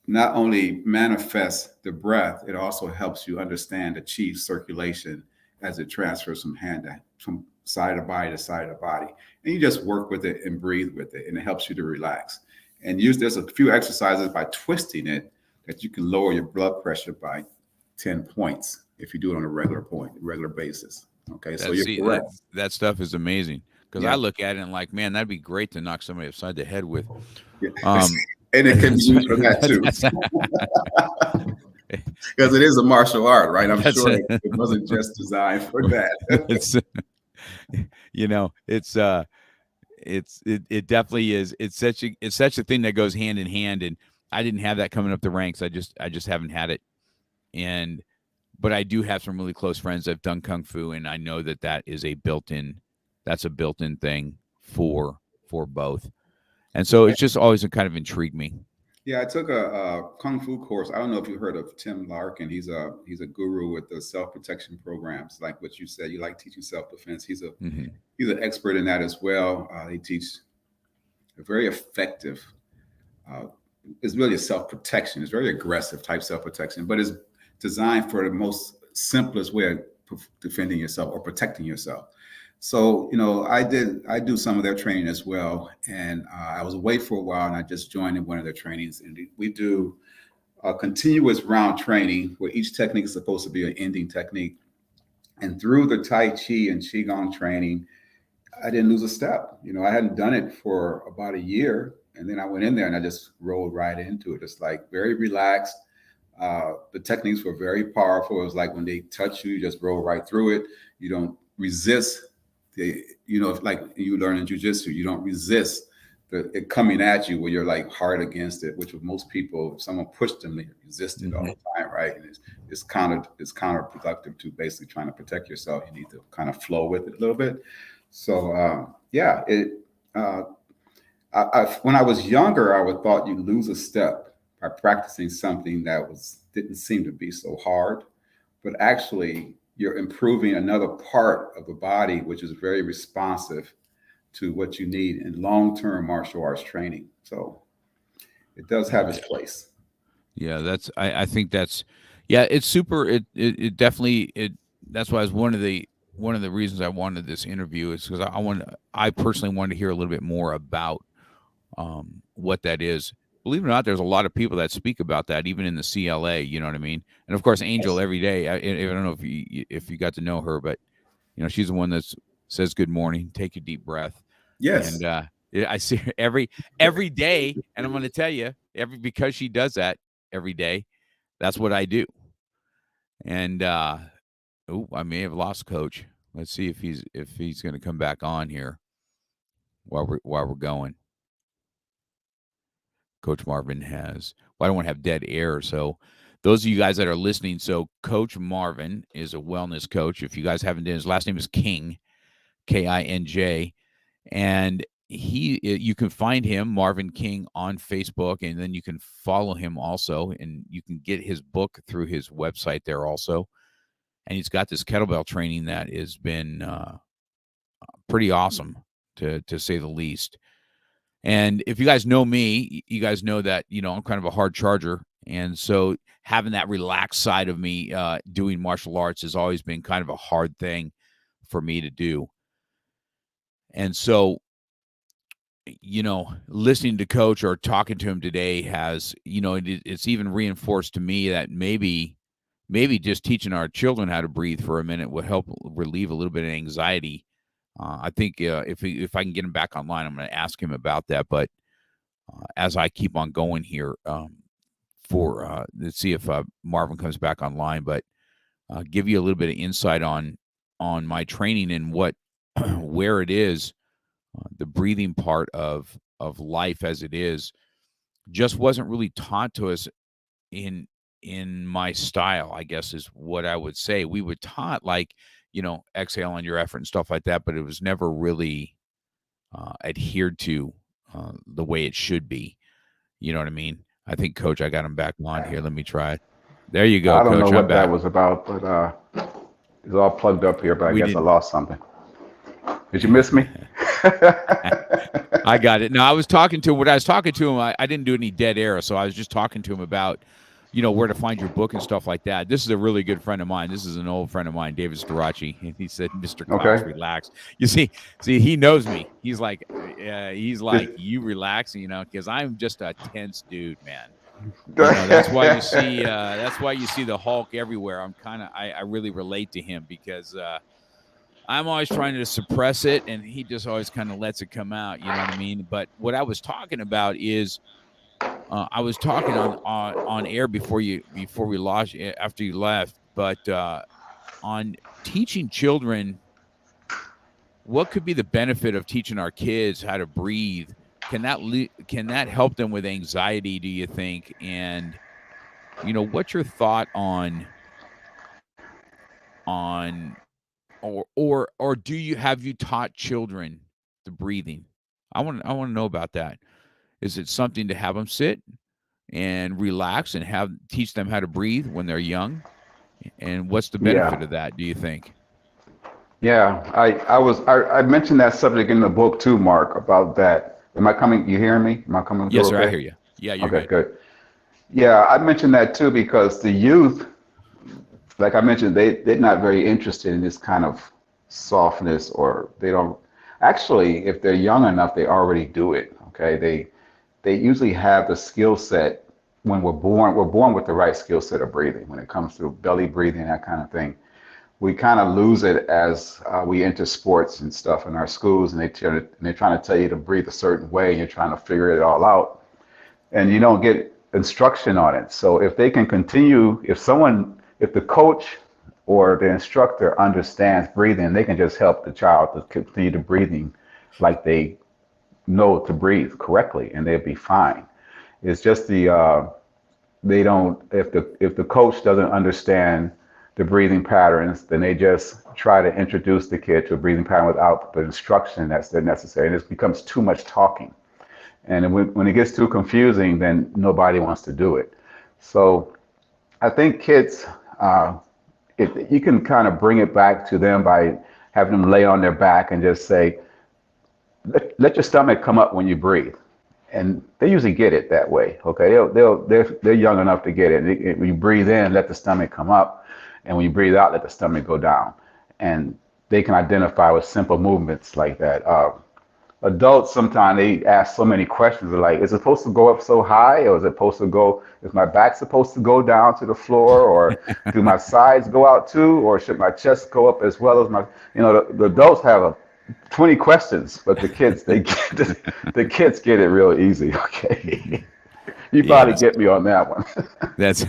not only manifests the breath, it also helps you understand the chi circulation as it transfers from side of body to side of the body. And you just work with it and breathe with it, and it helps you to relax. And there's a few exercises by twisting it that you can lower your blood pressure by 10 points if you do it on a regular basis. Okay, so you're correct. That stuff is amazing because Yeah. I look at it and like, man, that'd be great to knock somebody upside the head with. Yeah. And it can be used for that too. Because it is a martial art, right? I'm sure it wasn't just designed for that. It definitely is. It's such a thing that goes hand in hand, and I didn't have that coming up the ranks. I just haven't had it, but I do have some really close friends that have done kung fu, and I know that is a built-in thing for both, and so it's just always kind of intrigued me. Yeah, I took a kung fu course. I don't know if you heard of Tim Larkin. He's a guru with the self protection programs, like what you said. You like teaching self defense. He's an expert in that as well. He teaches a very effective. It's really a self protection. It's very aggressive type self protection, but it's designed for the most simplest way of defending yourself or protecting yourself. So, I do some of their training as well. And I was away for a while and I just joined in one of their trainings. And we do a continuous round training where each technique is supposed to be an ending technique. And through the Tai Chi and Qigong training, I didn't lose a step. I hadn't done it for about a year. And then I went in there and I just rolled right into it. It's like very relaxed. The techniques were very powerful. It was like when they touch you, you just roll right through it. You don't resist. Like you learn in jujitsu, you don't resist it coming at you where you're like hard against it, which with most people, if someone pushed them, they resist it all the time, right? And it's counterproductive to basically trying to protect yourself. You need to kind of flow with it a little bit. So when I was younger, I would thought you'd lose a step by practicing something that didn't seem to be so hard, but actually you're improving another part of the body, which is very responsive to what you need in long-term martial arts training. So it does have its place. Yeah, I think it's super. It definitely, that's why it's one of the reasons I wanted this interview is because I personally wanted to hear a little bit more about what that is. Believe it or not, there's a lot of people that speak about that, even in the CLA. You know what I mean? And of course, Angel every day. I don't know if you got to know her, but she's the one that says good morning, take a deep breath. Yes. And I see her every day, and I'm going to tell you because she does that every day. That's what I do. And oh, I may have lost Coach. Let's see if he's going to come back on here while we're going. Coach Marvin has. Well, I don't want to have dead air. So, those of you guys that are listening, so Coach Marvin is a wellness coach. If you guys haven't done, his last name is King, Kinj, and you can find him, Marvin King, on Facebook, and then you can follow him also, and you can get his book through his website there also. And he's got this kettlebell training that has been pretty awesome, to say the least. And if you guys know me, you guys know that, I'm kind of a hard charger. And so having that relaxed side of me doing martial arts has always been kind of a hard thing for me to do. And so, listening to Coach or talking to him today has, it's even reinforced to me that maybe just teaching our children how to breathe for a minute would help relieve a little bit of anxiety. I think if I can get him back online, I'm going to ask him about that. But as I keep on going here, let's see if Marvin comes back online. But give you a little bit of insight on my training and where it is, the breathing part of life as it is, just wasn't really taught to us in my style, I guess is what I would say. We were taught exhale on your effort and stuff like that, but it was never really adhered to the way it should be. You know what I mean? I think, Coach, I got him back on here. Let me try it. There you go, I don't Coach. know I'm what back. that was about, but it's all plugged up here, but I guess I lost something. Did you miss me? I got it. No, I was talking to him. I didn't do any dead air, so I was just talking to him about, where to find your book and stuff like that. This is a really good friend of mine. This is an old friend of mine, David Starachi. And he said, Mr. Cox, relax. You see, he knows me. He's like, you relax, because I'm just a tense dude, man. That's why you see the Hulk everywhere. I really relate to him because I'm always trying to suppress it, and he just always kind of lets it come out. You know what I mean? But what I was talking about is, I was talking on air before we lost after you left, but on teaching children, what could be the benefit of teaching our kids how to breathe? Can that help them with anxiety, do you think? And what's your thought on or have you taught children the breathing? I want to know about that. Is it something to have them sit and relax and teach them how to breathe when they're young? And what's the benefit of that, do you think? Yeah, I mentioned that subject in the book too, Mark, about that. Am I coming? You hearing me? Am I coming through? Yes, sir. Okay? I hear you. Yeah, you're okay, good. Yeah, I mentioned that too because the youth, like I mentioned, they're not very interested in this kind of softness, or they don't. Actually, if they're young enough, they already do it. Okay, they usually have the skill set when we're born. We're born with the right skill set of breathing when it comes to belly breathing, that kind of thing. We kind of lose it as we enter sports and stuff in our schools, and they're trying to tell you to breathe a certain way, and you're trying to figure it all out, and you don't get instruction on it. So if they can continue, if the coach or the instructor understands breathing, they can just help the child to continue to breathing like they know to breathe correctly, and they'll be fine. It's just they don't, if the coach doesn't understand the breathing patterns, then they just try to introduce the kid to a breathing pattern without the instruction that's necessary, and it becomes too much talking. And when it gets too confusing, then nobody wants to do it. So I think kids, you can kind of bring it back to them by having them lay on their back and just say, let your stomach come up when you breathe. And they usually get it that way. Okay, they're young enough to get it. When you breathe in, let the stomach come up, and when you breathe out, let the stomach go down. And they can identify with simple movements like that. Adults sometimes they ask so many questions. They're like, is it supposed to go up so high, or is it supposed to go? Is my back supposed to go down to the floor, or do my sides go out too, or should my chest go up as well as my? The adults have 20 questions, but the kids the kids get it real easy. Okay. You probably Yeah, get me on that one. that's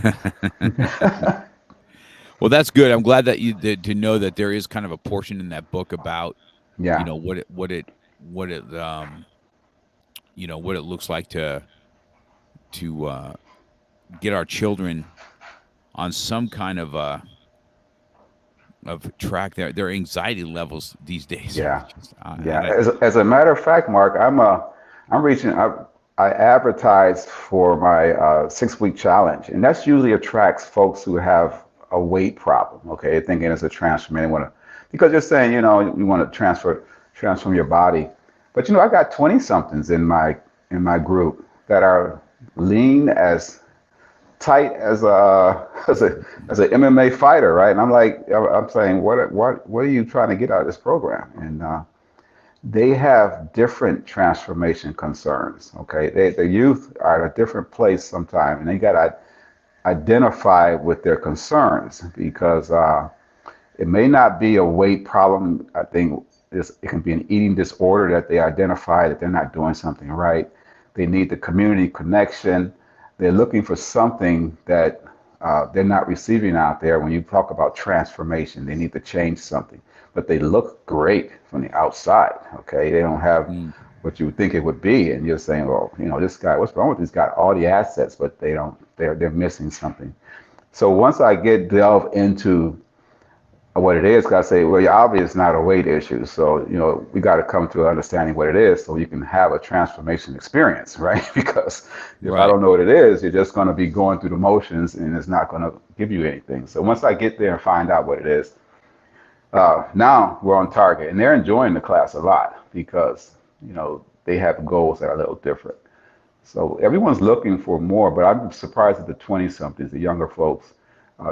well, that's good. I'm glad that to know that there is kind of a portion in that book about, Yeah, what it what it looks like to get our children on some kind of track. Their anxiety levels these days are yeah, just yeah. and I As a matter of fact, Mark, I'm reaching. I advertised for my 6 week challenge, and that's usually attracts folks who have a weight problem. Okay, thinking it's a transformation. They want to, because you're saying, you want to transform your body, but I got 20 somethings in my group that are lean as tight as a as an MMA fighter, right? And I'm saying, what are you trying to get out of this program? And they have different transformation concerns. Okay, the youth are at a different place sometimes, and they got to identify with their concerns because it may not be a weight problem. I think it can be an eating disorder that they identify that they're not doing something right. They need the community connection. They're looking for something that they're not receiving out there. When you talk about transformation, they need to change something, but they look great from the outside. Okay, they don't have mm, what you would think it would be, and you're saying, well, this guy, what's wrong with this guy? All the assets, but they don't. They're missing something. So once I get delve into what it is, I say, well, you're obviously not a weight issue. So, we got to come to understanding what it is so you can have a transformation experience, right? Because if I right. don't know what it is, you're just going to be going through the motions and it's not going to give you anything. So once I get there and find out what it is, now we're on target and they're enjoying the class a lot because, they have goals that are a little different. So everyone's looking for more, but I'm surprised at the 20 somethings, the younger folks,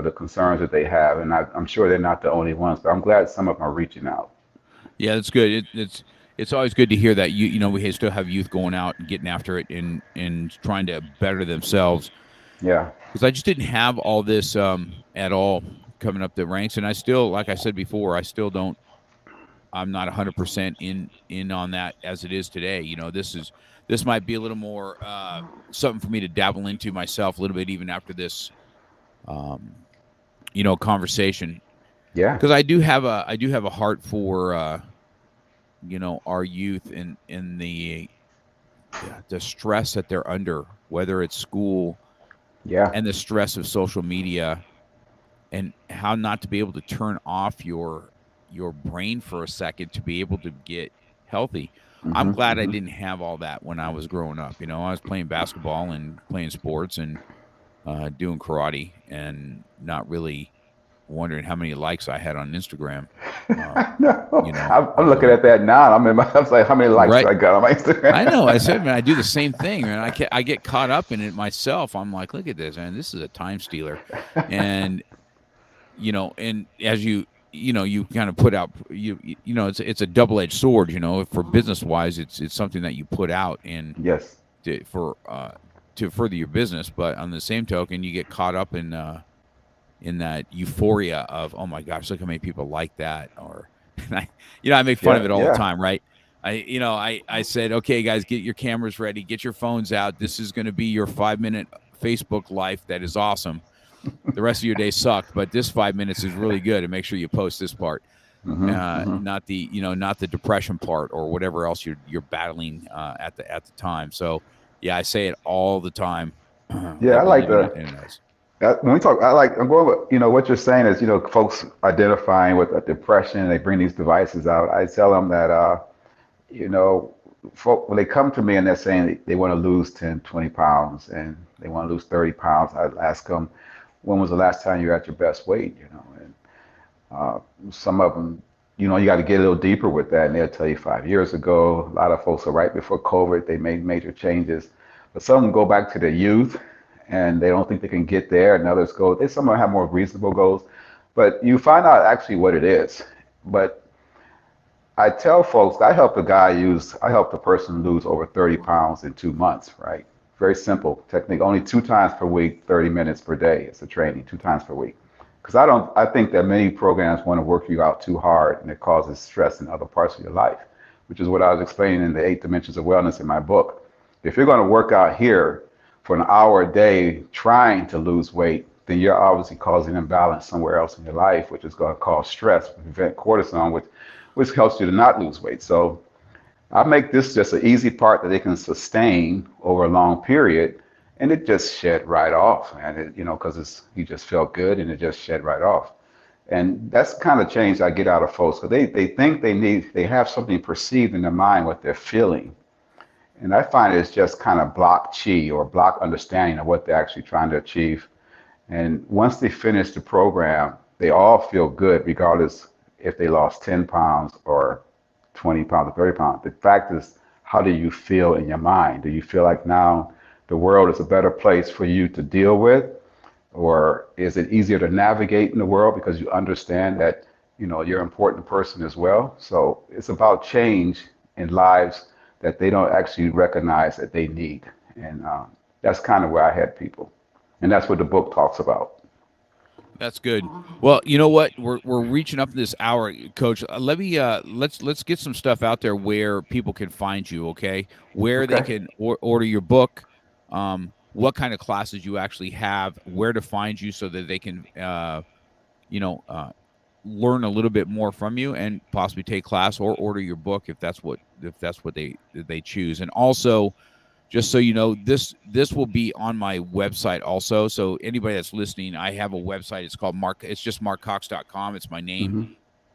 the concerns that they have. And I'm sure they're not the only ones, but I'm glad some of them are reaching out. Yeah, that's good. It's always good to hear that we still have youth going out and getting after it and trying to better themselves. Yeah. Because I just didn't have all this at all coming up the ranks, and I still, like I said before, I still don't. I'm not 100% in on that as it is today. This might be a little more something for me to dabble into myself a little bit, even after this um, conversation, Yeah. because I do have a heart for our youth and the stress that they're under, whether it's school Yeah. and the stress of social media, and how not to be able to turn off your brain for a second to be able to get healthy. I'm Hmm. glad I Hmm. didn't have all that when I was growing up. I was playing basketball and playing sports and doing karate and not really wondering how many likes I had on Instagram. Uh, No, I'm looking going at that now. I'm like, how many likes right. I got on my I know. I said, Instagram? man, I do the same thing, man. I get caught up in it myself. I'm like, look at this, man. This is a time stealer, and and as you kind of put out, it's a double edged sword. For business wise, it's something that you put out and Yes. to further your business, but on the same token, you get caught up in that euphoria of, oh my gosh, look how many people like that, or I make fun of Yeah. it all the Yeah. time, right? I said, okay, guys, get your cameras ready, get your phones out. This is going to be your 5-minute Facebook life that is awesome. The rest of your day sucked, but this 5 minutes is really good, and make sure you post this part, Hmm. Hmm. not the depression part or whatever else you're battling at the time. So yeah, I say it all the time. Yeah. I Live like living the it knows. when we talk. I'm going with what you're saying is folks identifying with a depression. They bring these devices out. I tell them that you know, folk, when they come to me and they're saying they want to lose 10, 20 pounds and they want to lose 30 pounds, I ask them, when was the last time you were at your best weight? And some of them, you got to get a little deeper with that, and they'll tell you 5 years ago. A lot of folks are right before COVID, they made major changes. But some of them go back to their youth and they don't think they can get there, and others some of them have more reasonable goals. But you find out actually what it is. But I tell folks, I helped a person lose over 30 pounds in 2 months, right? Very simple technique. Only 2 times per week, 30 minutes per day. It's a training, 2 times per week. Because I think that many programs want to work you out too hard and it causes stress in other parts of your life, which is what I was explaining in the 8 Dimensions of Wellness in my book. If you're going to work out here, for an hour a day trying to lose weight, then you're obviously causing imbalance somewhere else in your life, which is going to cause stress, prevent cortisol, which helps you to not lose weight. So I make this just an easy part that they can sustain over a long period, and it just shed right off, and because you just felt good, and it just shed right off. And that's the kind of change I get out of folks because they think they have something perceived in their mind what they're feeling. And I find it's just kind of block chi or block understanding of what they're actually trying to achieve. And once they finish the program, they all feel good, regardless if they lost 10 pounds or 20 pounds or 30 pounds. The fact is, how do you feel in your mind? Do you feel like now the world is a better place for you to deal with? Or is it easier to navigate in the world because you understand that, you're an important person as well? So it's about change in lives that they don't actually recognize that they need. And that's kind of where I had people. And that's what the book talks about. That's good. Well, you know what? We're reaching up this hour, Coach. Let me let's get some stuff out there where people can find you. Okay, where they Okay. can order your book, what kind of classes you actually have, where to find you, so that they can you know uh, learn a little bit more from you and possibly take class or order your book if that's what they choose. And also, just so you know, this will be on my website also. So anybody that's listening, I have a website. It's called it's just markcox.com. It's my name. Hmm.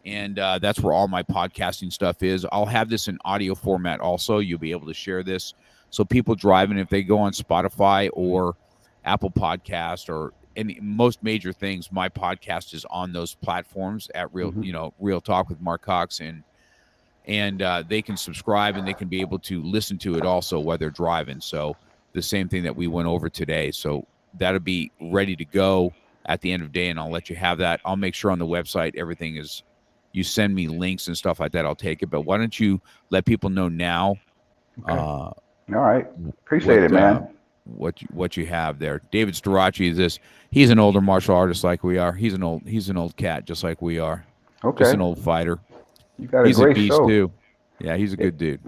And that's where all my podcasting stuff is. I'll have this in audio format also. You'll be able to share this. So people driving, if they go on Spotify or Apple Podcast or any most major things, my podcast is on those platforms at Hmm. Real Talk with Mark Cox, and they can subscribe and they can be able to listen to it also while they're driving. So the same thing that we went over today. So that'll be ready to go at the end of the day, and I'll let you have that. I'll make sure on the website everything is. You send me links and stuff like that, I'll take it. But why don't you let people know now Okay. uh, All right. what Appreciate it, man. what you have there? David Starachi is this. He's an older martial artist like we are. He's an old cat just like we are. Just Okay. an old fighter. You got a He's a great beast show. too. Yeah, he's a good dude.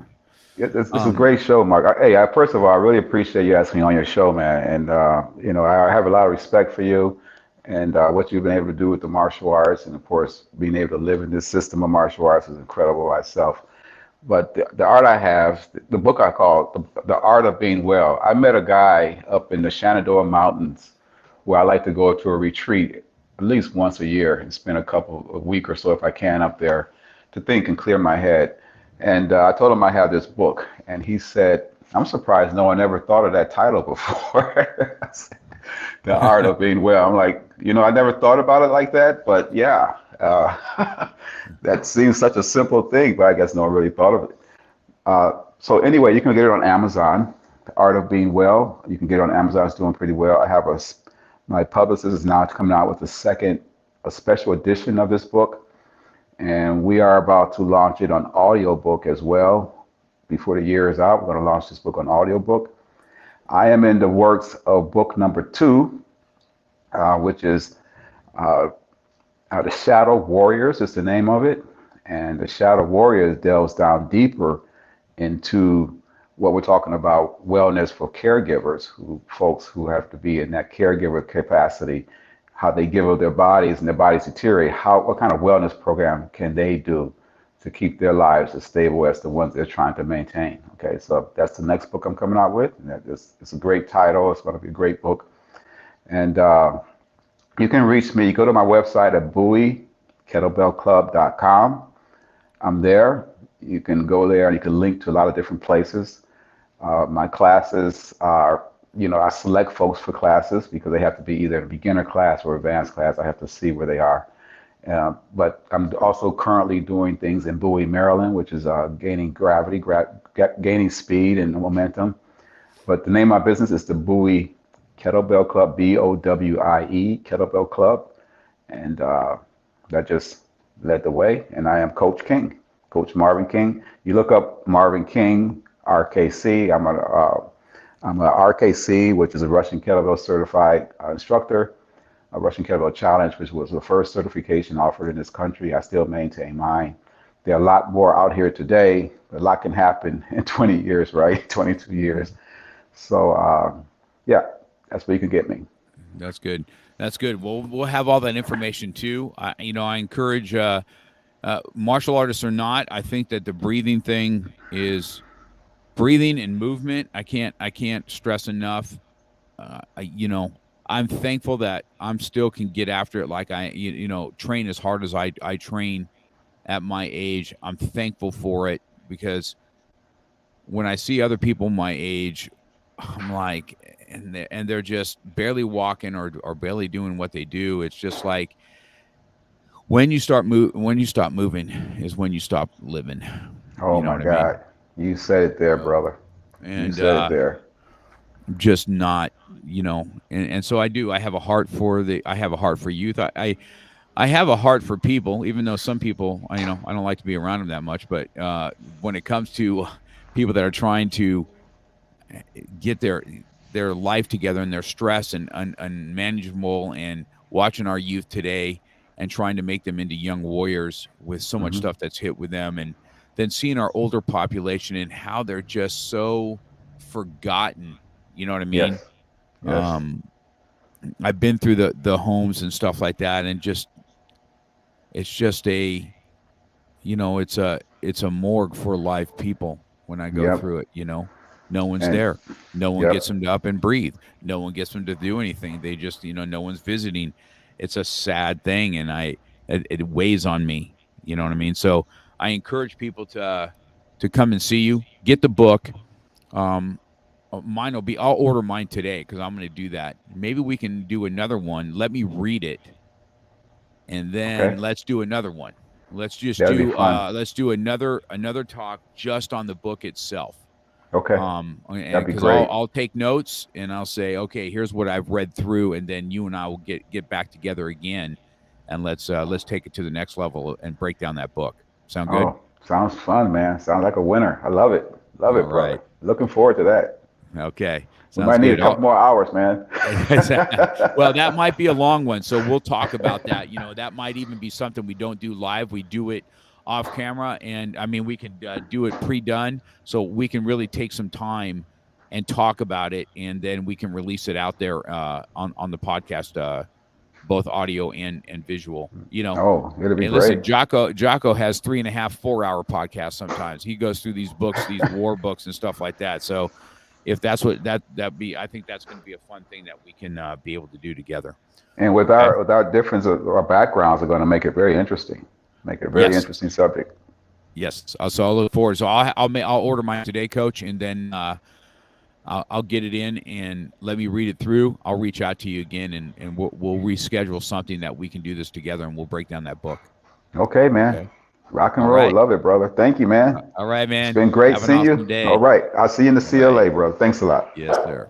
It's a Um, great show, Mark. Hey, first of all, I really appreciate you asking me on your show, man. And I have a lot of respect for you and what you've been able to do with the martial arts, and of course, being able to live in this system of martial arts is incredible myself. But the art I have, the book I call the Art of Being Well. I met a guy up in the Shenandoah Mountains where I like to go to a retreat at least once a year and spend a week or so if I can up there to think and clear my head. And I told him I have this book, and he said, "I'm surprised no one ever thought of that title before." The Art of Being Well. I'm like, I never thought about it like that, but yeah, that seems such a simple thing, but I guess no one really thought of it. So anyway, you can get it on Amazon. The Art of Being Well. You can get it on Amazon. It's doing pretty well. My publicist is now coming out with a special edition of this book, and we are about to launch it on audiobook as well. Before the year is out, we're going to launch this book on audiobook. I am in the works of book number 2, which is The Shadow Warriors is the name of it. And The Shadow Warriors delves down deeper into what we're talking about, wellness for caregivers, folks who have to be in that caregiver capacity, how they give up their bodies and their bodies deteriorate, what kind of wellness program can they do to keep their lives as stable as the ones they're trying to maintain. Okay, so that's the next book I'm coming out with. And it's a great title. It's going to be a great book. And you can reach me. You go to my website at bowiekettlebellclub.com. I'm there. You can go there and you can link to a lot of different places. My classes are, I select folks for classes because they have to be either a beginner class or advanced class. I have to see where they are. But I'm also currently doing things in Bowie, Maryland, which is gaining gravity, gaining speed and momentum. But the name of my business is the Bowie Kettlebell Club, BOWIE Kettlebell Club. And that just led the way. And I am Coach King, Coach Marvin King. You look up Marvin King, RKC. I'm a RKC, which is a Russian Kettlebell certified instructor. A Russian Kettlebell Challenge, which was the first certification offered in this country. I still maintain mine. There are a lot more out here today. A lot can happen in 20 years, right? 22 years. So Yeah, that's where you can get me. That's good. That's good. We'll have all that information too. I encourage martial artists or not. I think that the breathing thing is breathing and movement. I can't stress enough. I'm thankful that I'm still can get after it. Like train as hard as I train at my age. I'm thankful for it because when I see other people my age, I'm like, and they're just barely walking or barely doing what they do. It's just like when you stop moving is when you stop living. Oh You know my what I mean? God. You said it there, So, brother. You and said it there. just not, and so I have a heart for youth. I have a heart for people, even though some people, I don't like to be around them that much. But when it comes to people that are trying to get their life together and their stress and unmanageable, and watching our youth today and trying to make them into young warriors with so much Hmm. stuff that's hit with them, and then seeing our older population and how they're just so forgotten. You know what I mean? Yes. Yes. Um, I've been through the homes and stuff like that, and it's just it's a morgue for live people when I go Yep. through it. No one's And there. No one gets yep. them to up and breathe. No one gets them to do anything. They just, no one's visiting. It's a sad thing, and it weighs on me. You know what I mean? So I encourage people to come and see you. Get the book. Um, I'll order mine today because I'm going to do that. Maybe we can do another one. Let me read it, and then Okay. let's do another one. That'll be fun. Let's do another talk just on the book itself. Okay. And That'd be because great. I'll take notes and I'll say, okay, here's what I've read through, and then you and I will get back together again, and let's take it to the next level and break down that book. Sound good? Oh, sounds fun, man. Sounds like a winner. I love it. Love All it, right. brother. Looking forward to that. Okay. We Sounds might need a good. couple more hours, man. Well, that might be a long one, so we'll talk about that. That might even be something we don't do live. We do it off camera, and I mean, we can do it pre-done, so we can really take some time and talk about it, and then we can release it out there on the podcast, both audio and visual. Oh, it'll be Hey, listen, great. Jocko has 3.5, 4 hour podcasts sometimes. He goes through these books, these war books and stuff like that. So if that's what that be, I think that's going to be a fun thing that we can be able to do together. And with Okay. our difference of our backgrounds are going to make it very interesting. Make it a very Yes. interesting subject. Yes. So I'll look forward. So I'll order mine today, Coach, and then I'll get it in and let me read it through. I'll reach out to you again, and we'll reschedule something that we can do this together, and we'll break down that book. Okay, man. Okay. Rock and All roll. right. Love it, brother. Thank you, man. All right, It's man. been great Have an seeing awesome you. All day. right. I'll see you in the All right. CLA, bro. Thanks a lot. Yes, sir.